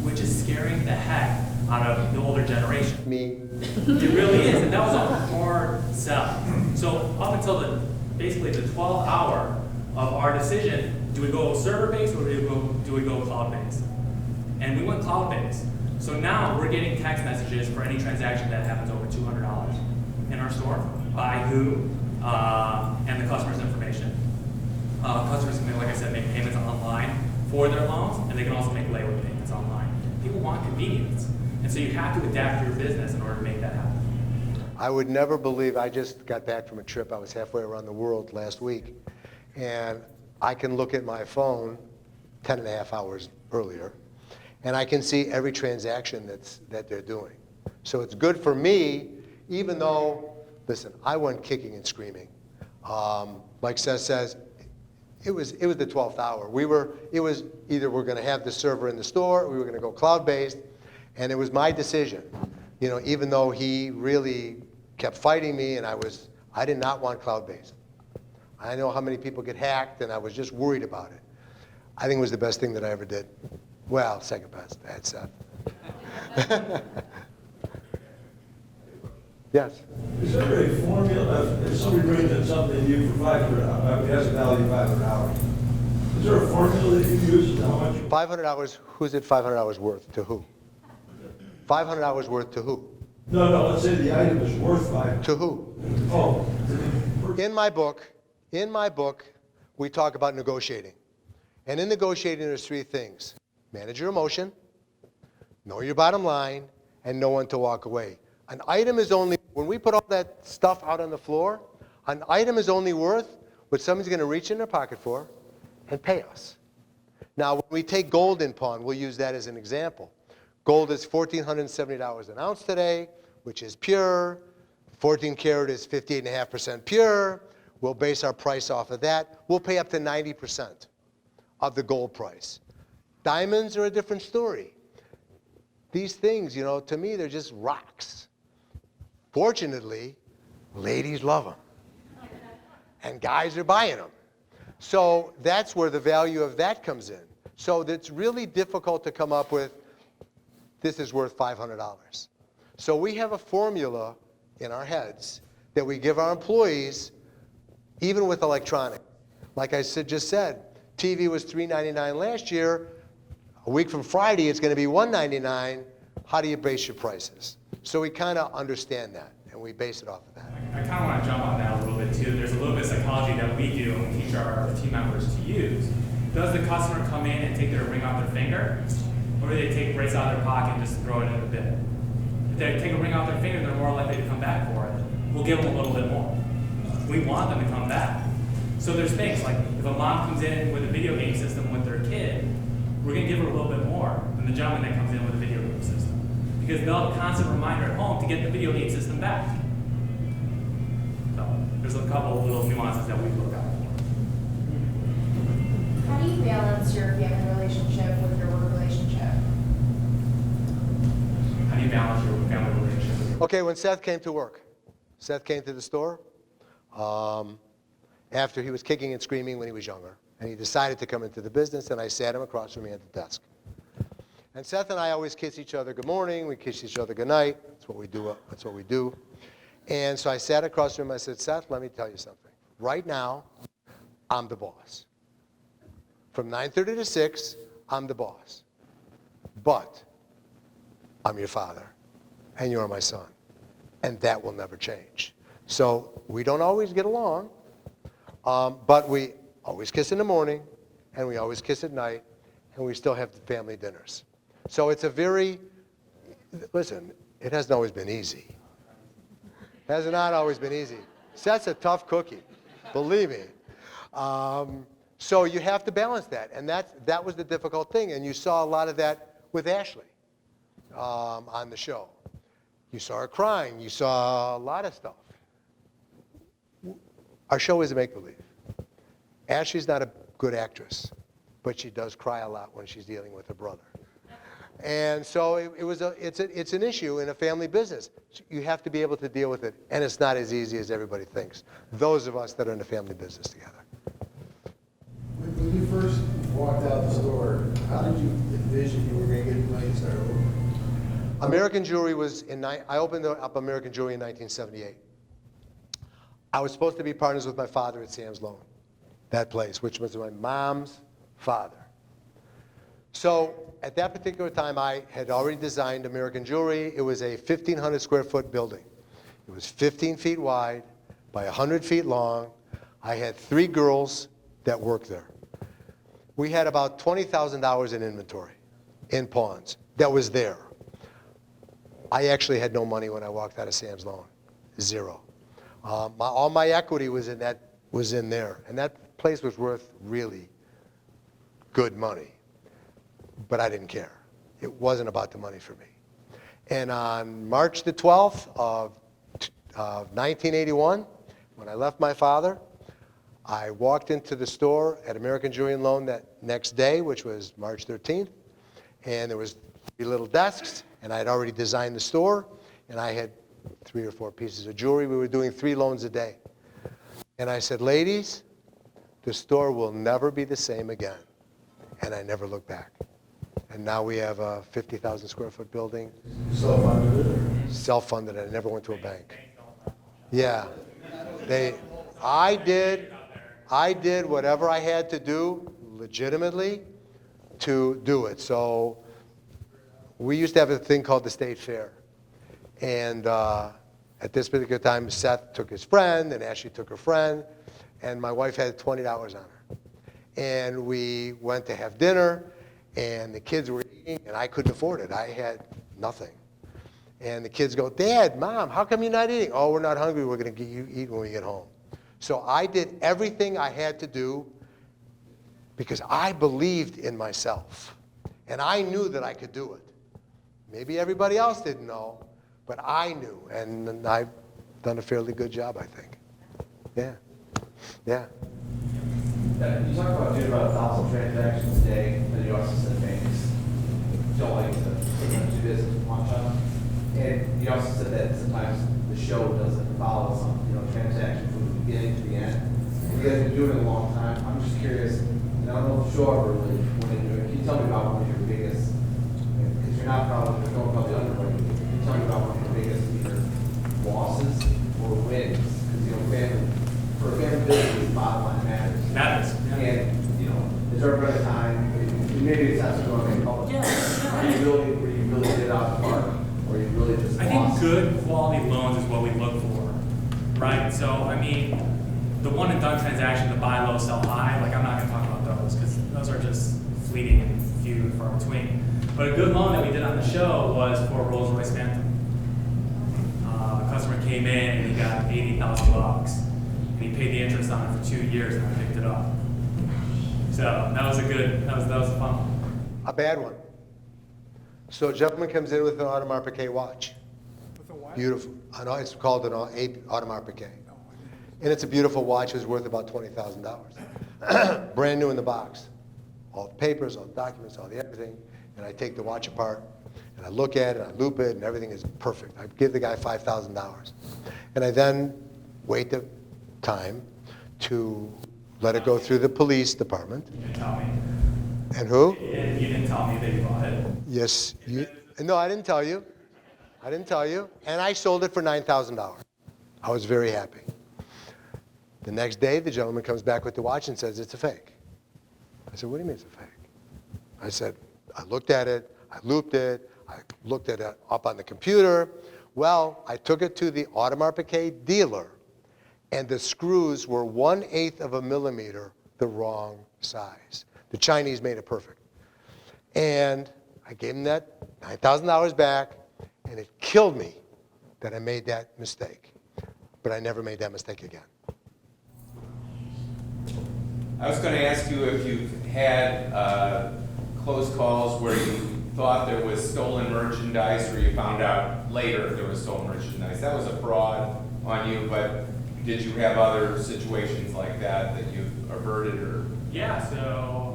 which is scaring the heck out of the older generation. Me. It really is, and that was a hard sell. So up until basically the 12th hour of our decision, do we go server-based or do we go cloud-based? And we went cloud-based. So now we're getting text messages for any transaction that happens over $200 in our store by who and the customer's information. Customers can, like I said, make payments online for their loans, and they can also make layaway payments online. People want convenience, and so you have to adapt your business in order to make that happen. I would never believe, I just got back from a trip. I was halfway around the world last week, and I can look at my phone 10 and a half hours earlier, and I can see every transaction that they're doing. So it's good for me, even though, listen, I went kicking and screaming. Like Seth says, it was the 12th hour. It was either we're going to have the server in the store, or we were going to go cloud-based, and it was my decision. You know, even though he really kept fighting me, and I did not want cloud-based. I know how many people get hacked, and I was just worried about it. I think it was the best thing that I ever did. Well, second best, that's Seth. Yes? Is there a formula, if somebody brings in something to you for $500, it has a value of $500, is there a formula that you use as to how much? $500, who's it $500 worth to who? $500 worth to who? No, let's say the item is worth $500. To who? Oh. In my book, we talk about negotiating. And in negotiating, there's three things. Manage your emotion, know your bottom line, and know when to walk away. An item is only, when we put all that stuff out on the floor, an item is only worth what somebody's going to reach in their pocket for and pay us. Now, when we take gold in pawn, we'll use that as an example. Gold is $1,470 an ounce today, which is pure. 14 karat is 58.5% pure. We'll base our price off of that. We'll pay up to 90% of the gold price. Diamonds are a different story. These things, you know, to me, they're just rocks. Fortunately, ladies love them. And guys are buying them. So that's where the value of that comes in. So it's really difficult to come up with, this is worth $500. So we have a formula in our heads that we give our employees, even with electronic. Like I just said, TV was $399 last year. A week from Friday, it's going to be $199. How do you base your prices? So we kind of understand that, and we base it off of that. I kind of want to jump on that a little bit too. There's a little bit of psychology that we do and teach our team members to use. Does the customer come in and take their ring off their finger, or do they take race out of their pocket and just throw it in the bin? If they take a ring off their finger, they're more likely to come back for it. We'll give them a little bit more. We want them to come back. So there's things like if a mom comes in with a video game system with their kid, we're going to give her a little bit more than the gentleman that comes in with a video game system. Because they'll have a constant reminder at home to get the video game system back. So there's a couple of little nuances that we look out for. How do you balance your family relationship with your work relationship? How do you balance your family relationship with your Okay, when Seth came to work, Seth came to the store after he was kicking and screaming when he was younger. And he decided to come into the business, and I sat him across from me at the desk. And Seth and I always kiss each other good morning, we kiss each other good night. That's what we do. That's what we do. And so I sat across from him, I said, Seth, let me tell you something. Right now, I'm the boss. From 9:30 to 6, I'm the boss. But I'm your father, and you're my son. And that will never change. So we don't always get along, but we always kiss in the morning, and we always kiss at night, and we still have the family dinners. So it's a very, listen, it hasn't always been easy. It has not always been easy. Seth's a tough cookie, believe me. So you have to balance that, and that was the difficult thing, and you saw a lot of that with Ashley on the show. You saw her crying. You saw a lot of stuff. Our show is a make-believe. Ashley's not a good actress, but she does cry a lot when she's dealing with her brother. And so it's an issue in a family business. You have to be able to deal with it, and it's not as easy as everybody thinks. Those of us that are in the family business together. When you first walked out the store, how did you envision you were going to get money to start over? American Jewelry was I opened up American Jewelry in 1978. I was supposed to be partners with my father at Sam's Loan, that place, which was my mom's father. So at that particular time, I had already designed American Jewelry. It was a 1,500 square foot building. It was 15 feet wide by 100 feet long. I had 3 girls that worked there. We had about $20,000 in inventory, in pawns, that was there. I actually had no money when I walked out of Sam's Loan, 0. All my equity was in there, and that place was worth really good money. But I didn't care. It wasn't about the money for me. And on March the 12th of 1981, when I left my father, I walked into the store at American Jewelry and Loan that next day, which was March 13th, and there was 3 little desks, and I had already designed the store, and I had 3 or 4 pieces of jewelry. We were doing 3 loans a day. And I said, ladies, the store will never be the same again. And I never looked back. And now we have a 50,000 square foot building. Self-funded it? Self-funded. I never went to a bank. Yeah. I did whatever I had to do legitimately to do it. So we used to have a thing called the State Fair. And at this particular time, Seth took his friend, and Ashley took her friend, and my wife had $20 on her. And we went to have dinner, and the kids were eating, and I couldn't afford it. I had nothing. And the kids go, Dad, Mom, how come you're not eating? Oh, we're not hungry. We're going to get you eat when we get home. So I did everything I had to do because I believed in myself. And I knew that I could do it. Maybe everybody else didn't know, but I knew. And I've done a fairly good job, I think. Yeah. Yeah. You talk about doing about 1,000 transactions a day, but you also said banks don't like to do business with one shot. And you also said that sometimes the show doesn't follow some, transaction from the beginning to the end. And you guys have been doing it a long time. I'm just curious, and I don't know if the show ever really went into it. Can you tell me about one of your biggest, because you're not probably going probably under, but can you tell me about one of your biggest either losses or wins? Because family, for a family business, bottom line matters. Matters. And, is there ever a time, maybe it's not so going to make public, where you really did out the park, or you really just I think good quality loans is what we look for, right? So, I mean, the one and done transaction, the buy low, sell high, like I'm not going to talk about those because those are just fleeting and few and far between. But a good loan that we did on the show was for Rolls Royce Phantom. A customer came in and he got $80,000, and he paid the interest on it for 2 years, and I picked it up. So that was a fun one. A bad one. So a gentleman comes in with an Audemars Piguet watch. With a what? Beautiful. I know it's called an Audemars Piguet. And it's a beautiful watch. It's worth about $20,000. Brand new in the box. All the papers, all the documents, all the everything. And I take the watch apart, and I look at it, and I loop it, and everything is perfect. I give the guy $5,000. And I then wait the time to let it go through the police department. And who? And you didn't tell me that you bought it. Yes. No, I didn't tell you. I didn't tell you. And I sold it for $9,000. I was very happy. The next day, the gentleman comes back with the watch and says, it's a fake. I said, what do you mean it's a fake? I said, I looked at it, I looped it, I looked at it up on the computer. Well, I took it to the Audemars Piguet dealer, and the screws were 1/8 of a millimeter the wrong size. The Chinese made it perfect. And I gave him that $9,000 back, and it killed me that I made that mistake. But I never made that mistake again. I was going to ask you if you've had close calls where you thought there was stolen merchandise or you found out later there was stolen merchandise. That was a fraud on you, but did you have other situations like that that you've averted or? Yeah, so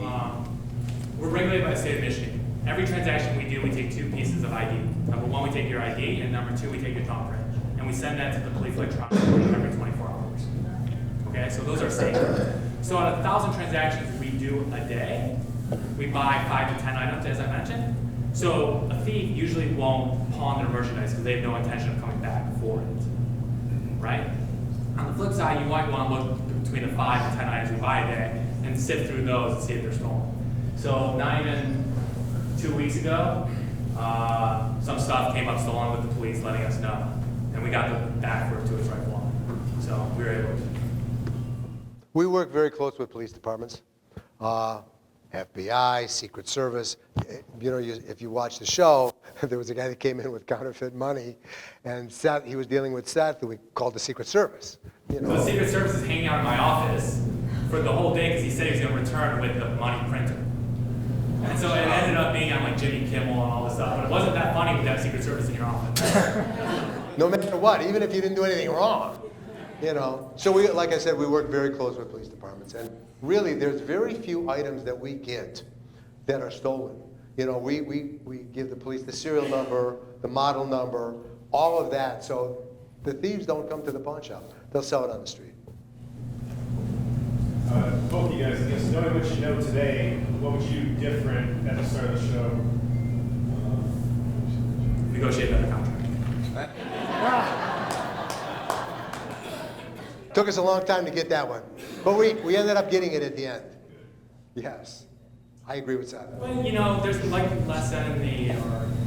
we're regulated by the state of Michigan. Every transaction we do, we take 2 pieces of ID. Number 1, we take your ID, and number 2, we take your thumbprint. And we send that to the police electronically every 24 hours. Okay, so those are safe. So out of 1,000 transactions we do a day, we buy 5 to 10 items, as I mentioned. So a thief usually won't pawn their merchandise because they have no intention of coming back for it, right? On the flip side, you might want to look between the 5 to 10 items we buy a day and sift through those and see if they're stolen. So not even 2 weeks ago, some stuff came up stolen with the police letting us know. And we got them back for it to its rightful owner. So we were able to. We work very close with police departments, FBI, Secret Service. You know, if you watch the show, there was a guy that came in with counterfeit money, and Seth, he was dealing with Seth, and we called the Secret Service. You know. So the Secret Service is hanging out in my office for the whole day because he said he was going to return with the money printer. And so it ended up being on like Jimmy Kimmel and all this stuff, but it wasn't that funny with that Secret Service in your office. No matter what, even if you didn't do anything wrong. You know, so we, like I said, we work very close with police departments, and really, there's very few items that we get that are stolen. You know, we give the police the serial number, the model number, all of that, so the thieves don't come to the pawn shop. They'll sell it on the street. Both of you guys, I guess, knowing what you know today, what would you do different at the start of the show? Negotiate better contract. Took us a long time to get that one, but we ended up getting it at the end. Yes, I agree with that. Well, you know, there's like Les said or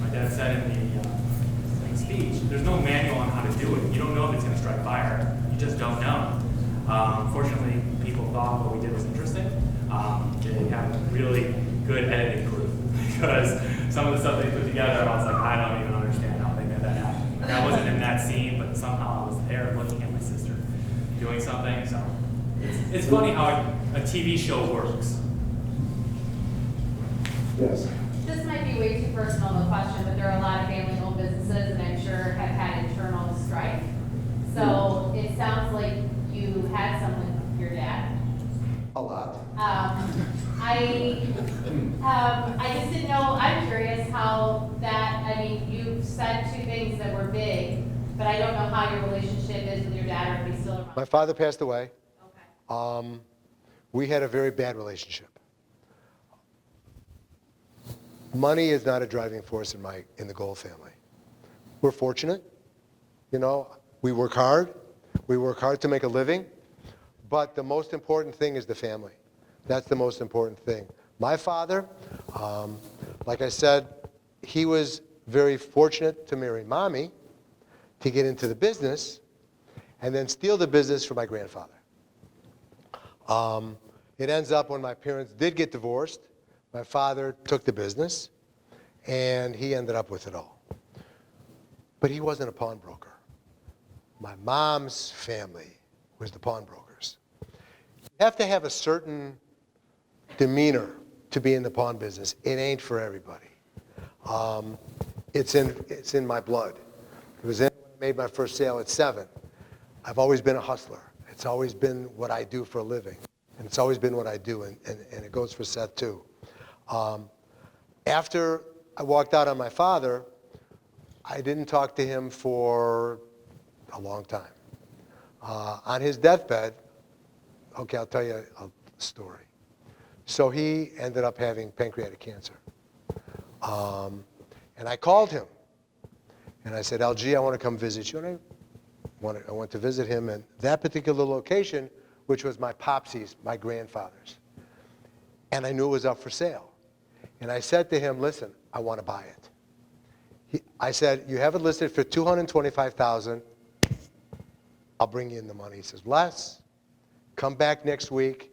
my dad said in the speech, there's no manual on how to do it. You don't know if it's going to strike fire. You just don't know. Fortunately, people thought what we did was interesting. They have a really good editing crew because some of the stuff they put together, I was like, I don't even understand how they made that happen. Like, I wasn't in that scene, but somehow I was there looking at my sister doing something. So it's funny how a TV show works. Yes. This might be way too personal of a question, but there are a lot of family-owned businesses and I'm sure have had internal strife. So it sounds like you had some with your dad. A lot. I just didn't know, I'm curious how that, I mean, you said 2 things that were big, but I don't know how your relationship is with your dad or if he's still around. My father passed away. Okay. We had a very bad relationship. Money is not a driving force in the Gold family. We're fortunate, you know, we work hard to make a living, but the most important thing is the family. That's the most important thing. My father, like I said, he was very fortunate to marry Mommy, to get into the business, and then steal the business from my grandfather. It ends up when my parents did get divorced, my father took the business, and he ended up with it all. But he wasn't a pawnbroker. My mom's family was the pawnbrokers. You have to have a certain demeanor to be in the pawn business. It ain't for everybody. It's in my blood. It was in when I made my first sale at 7. I've always been a hustler. It's always been what I do for a living. And it's always been what I do, and it goes for Seth too. After I walked out on my father, I didn't talk to him for a long time. On his deathbed, okay, I'll tell you a story. So he ended up having pancreatic cancer. And I called him. And I said, LG, I want to come visit you. And I went to visit him in that particular location, which was my Popsy's, my grandfather's. And I knew it was up for sale. And I said to him, listen, I want to buy it. I said, you have it listed for $225,000. I'll bring you in the money. He says, Les, come back next week,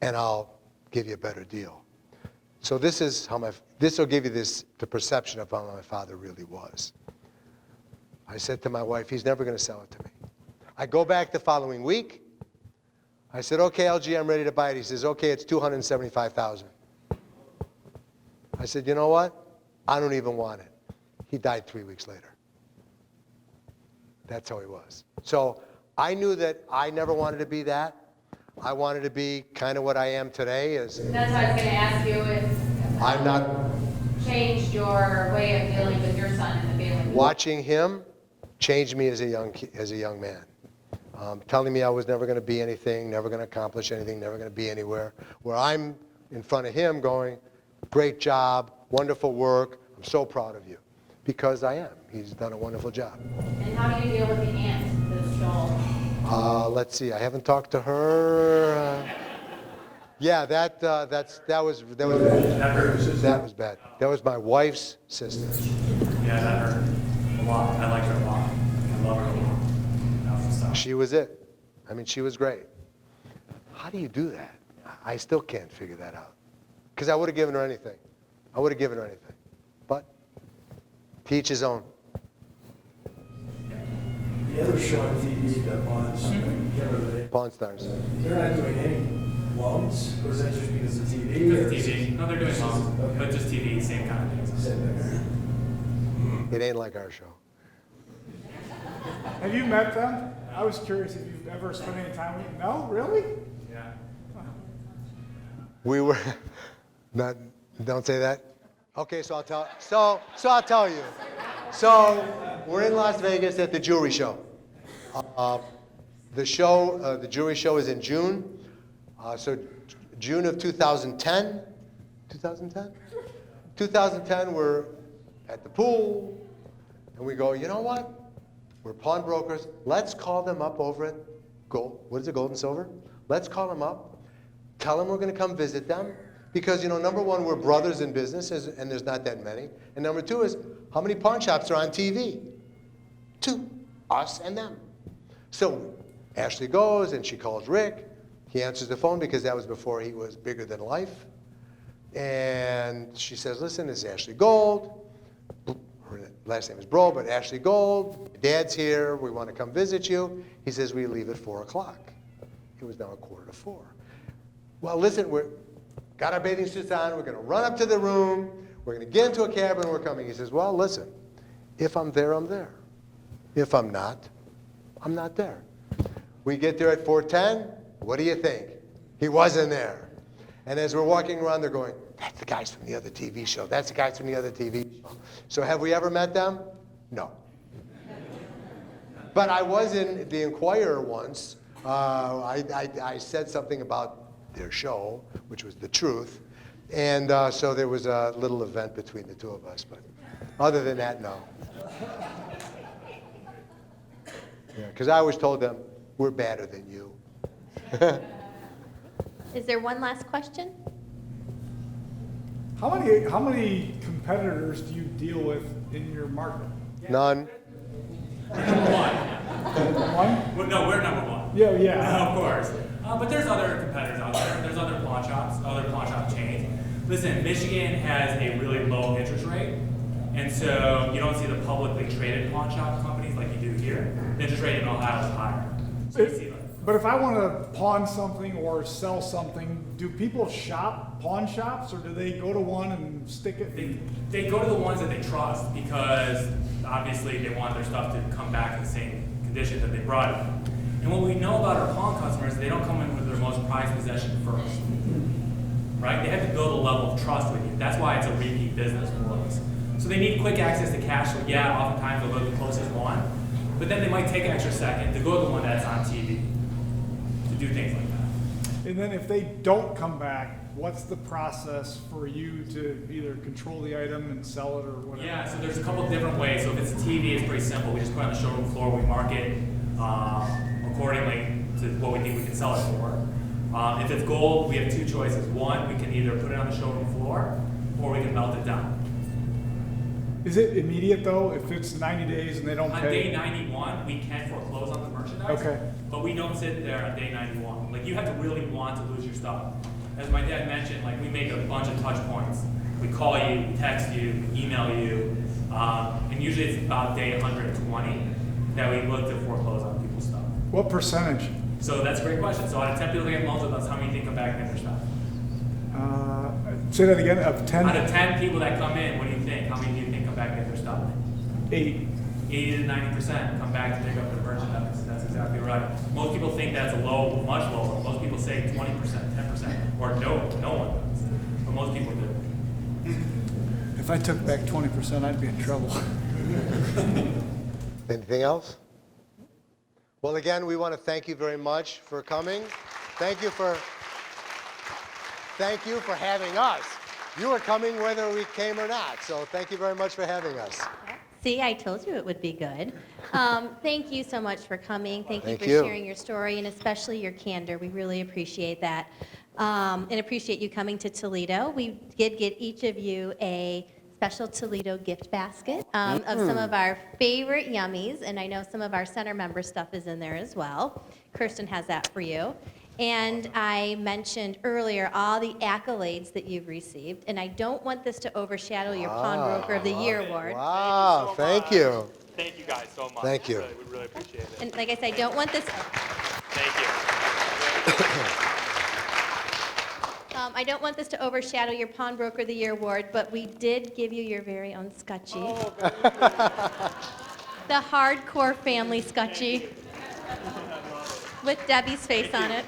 and I'll give you a better deal. So this is how this will give you the perception of how my father really was. I said to my wife, he's never going to sell it to me. I go back the following week. I said, okay, LG, I'm ready to buy it. He says, okay, it's $275,000. I said, you know what? I don't even want it. He died 3 weeks later. That's how he was. So I knew that I never wanted to be that. I wanted to be kind of what I am today. That's what I was going to ask you if I'm not changed your way of dealing with your son and the family. watching him changed me as a young man. Telling me I was never going to be anything, never going to accomplish anything, never going to be anywhere. Where I'm in front of him going, great job, wonderful work, I'm so proud of you. Because I am. He's done a wonderful job. And how do you deal with the aunt, the Joel? Let's see, I haven't talked to her. Yeah, that was bad. That was my wife's sister. Yeah, that hurt a lot. I like her a lot. I love her a lot. That was tough. She was it. I mean, she was great. How do you do that? I still can't figure that out. Because I would have given her anything. I would have given her anything. But to each his own. The other show on TV that was, Pawn Stars. they're not doing any loans, or is that just because of TV? Because it's TV. No, they're doing loans, but just TV, same kind of things. It ain't like our show. Have you met them? I was curious if you've ever spent any time with them. No, really? Yeah. We were not. Don't say that. Okay, so I'll tell. So I'll tell you. So we're in Las Vegas at the jewelry show. The jewelry show is in June. So June of 2010. 2010. 2010. We're at the pool, and we go. You know what? We're pawnbrokers. Let's call them up over at Gold. What is it? Gold and Silver. Let's call them up. Tell them we're going to come visit them. Because, number one, we're brothers in business, and there's not that many. And number two is, how many pawn shops are on TV? 2, us and them. So Ashley goes, and she calls Rick. He answers the phone because that was before he was bigger than life. And she says, listen, this is Ashley Gold. Her last name is Bro, but Ashley Gold. Dad's here. We want to come visit you. He says, we leave at 4 o'clock. It was now 3:45. Well, listen, we're got our bathing suits on, we're going to run up to the room, we're going to get into a cab, and we're coming. He says, well, listen, if I'm there, I'm there. If I'm not, I'm not there. We get there at 4:10, what do you think? He wasn't there. And as we're walking around, they're going, that's the guys from the other TV show, that's the guys from the other TV show. So have we ever met them? No. But I was in the Inquirer once. I said something about their show, which was the truth. And so there was a little event between the two of us. But other than that, no. Because I always told them, we're badder than you. Is there one last question? How many competitors do you deal with in your market? None. Number one. One? Well, no, we're number one. Yeah. Of course. But there's other competitors out there. There's other pawn shops, other pawn shop chains. Listen, Michigan has a really low interest rate, and so you don't see the publicly traded pawn shop companies like you do here. The interest rate in Ohio is higher. So you see like, But if I want to pawn something or sell something, do people shop pawn shops, or do they go to one and stick it? they go to the ones that they trust because obviously they want their stuff to come back in the same condition that they brought it. And what we know about our pawn customers, they don't come in with their most prized possession first, right? They have to build a level of trust with you. That's why it's a repeat business for us. So they need quick access to cash. So yeah, oftentimes they'll go to the closest one, but then they might take an extra second to go to the one that's on TV to do things like that. And then if they don't come back, what's the process for you to either control the item and sell it or whatever? Yeah, so there's a couple of different ways. So if it's a TV, it's pretty simple. We just put it on the showroom floor, we mark it accordingly to what we think we can sell it for. If it's gold, we have two choices. One, we can either put it on the showroom floor, or we can melt it down. Is it immediate though, if it's 90 days and they don't On pay? day 91, we can foreclose on the merchandise, Okay. but we don't sit there on day 91. Like, you have to really want to lose your stuff. As my dad mentioned, like, we make a bunch of touch points. We call you, we text you, we email you, and usually it's about day 120 that we look to foreclose on people's stuff. What percentage? So that's a great question. So out of 10 people that get loans with us, how many think come back and get their stuff? Say that again, of 10? Out of 10 people that come in, what do you think? How many do you think come back and get their stuff? 8. 80 to 90% come back to pick up their merchandise. That's exactly right. Most people think that's low, much lower. Most people say 20%, 10%, or no one does. But most people do. If I took back 20%, I'd be in trouble. Anything else? Well, again, we want to thank you very much for coming. Thank you for having us. You were coming whether we came or not, so thank you very much for having us. See, I told you it would be good. Thank you so much for coming. Thank you Thank for you. sharing your story, and especially your candor. We really appreciate that. And appreciate you coming to Toledo. We did get each of you a special Toledo gift basket of some of our favorite yummies, and I know some of our center member stuff is in there as well. Kirsten has that for you. And I mentioned earlier all the accolades that you've received, and I don't want this to overshadow your Pawnbroker of the Year award. Wow, thank you. Thank you guys so much. Thank you. We really appreciate it. And like I said, I don't want this. Thank you. I don't want this to overshadow your Pawnbroker of the Year award, but we did give you your very own scutchie. The Hardcore Family Scutchie with Debbie's face on it.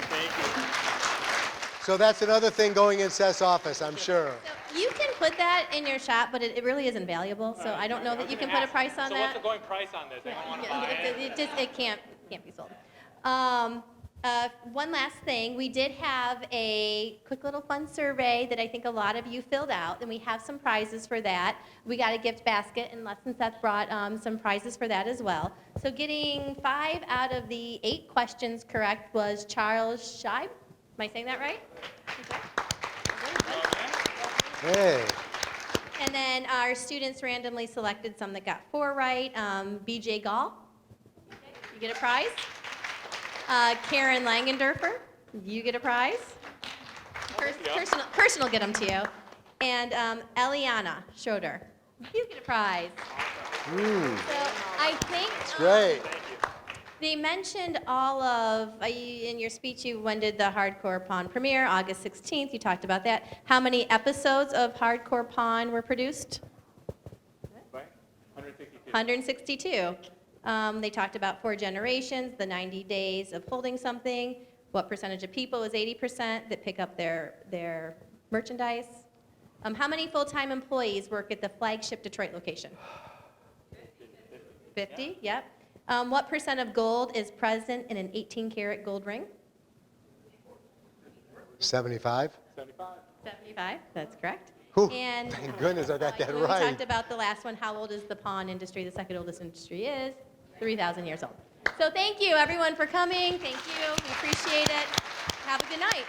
So that's another thing going in Seth's office, I'm sure. So you can put that in your shop, but it really isn't valuable, so I don't know that you can put a price on So that. what's the going price on this? Anyone want to buy it? It can't be sold. One last thing, we did have a quick little fun survey that I think a lot of you filled out, and we have some prizes for that. We got a gift basket, and Les and Seth brought some prizes for that as well. So getting 5 out of the 8 questions correct was Charles Scheib. Am I saying that right? Okay. Hey, And then our students randomly selected some that got 4 right. BJ Gall, you get a prize. Karen Langendorfer, you get a prize. Kirsten will get them to you. And Eliana Schroeder, you get a prize. So I think great. they mentioned all of, in your speech, when did the Hardcore Pawn premiere? August 16th, you talked about that. How many episodes of Hardcore Pawn were produced? 162. They talked about 4 generations, the 90 days of holding something, what percentage of people is 80% that pick up their merchandise. How many full-time employees work at the flagship Detroit location? 50, yep. What percent of gold is present in an 18-karat gold ring? 75? 75, that's correct. Whew, And thank goodness I got that we right. talked about the last one, how old is the pawn industry? The second oldest industry is 3,000 years old. So thank you, everyone, for coming. Thank you. We appreciate it. Have a good night.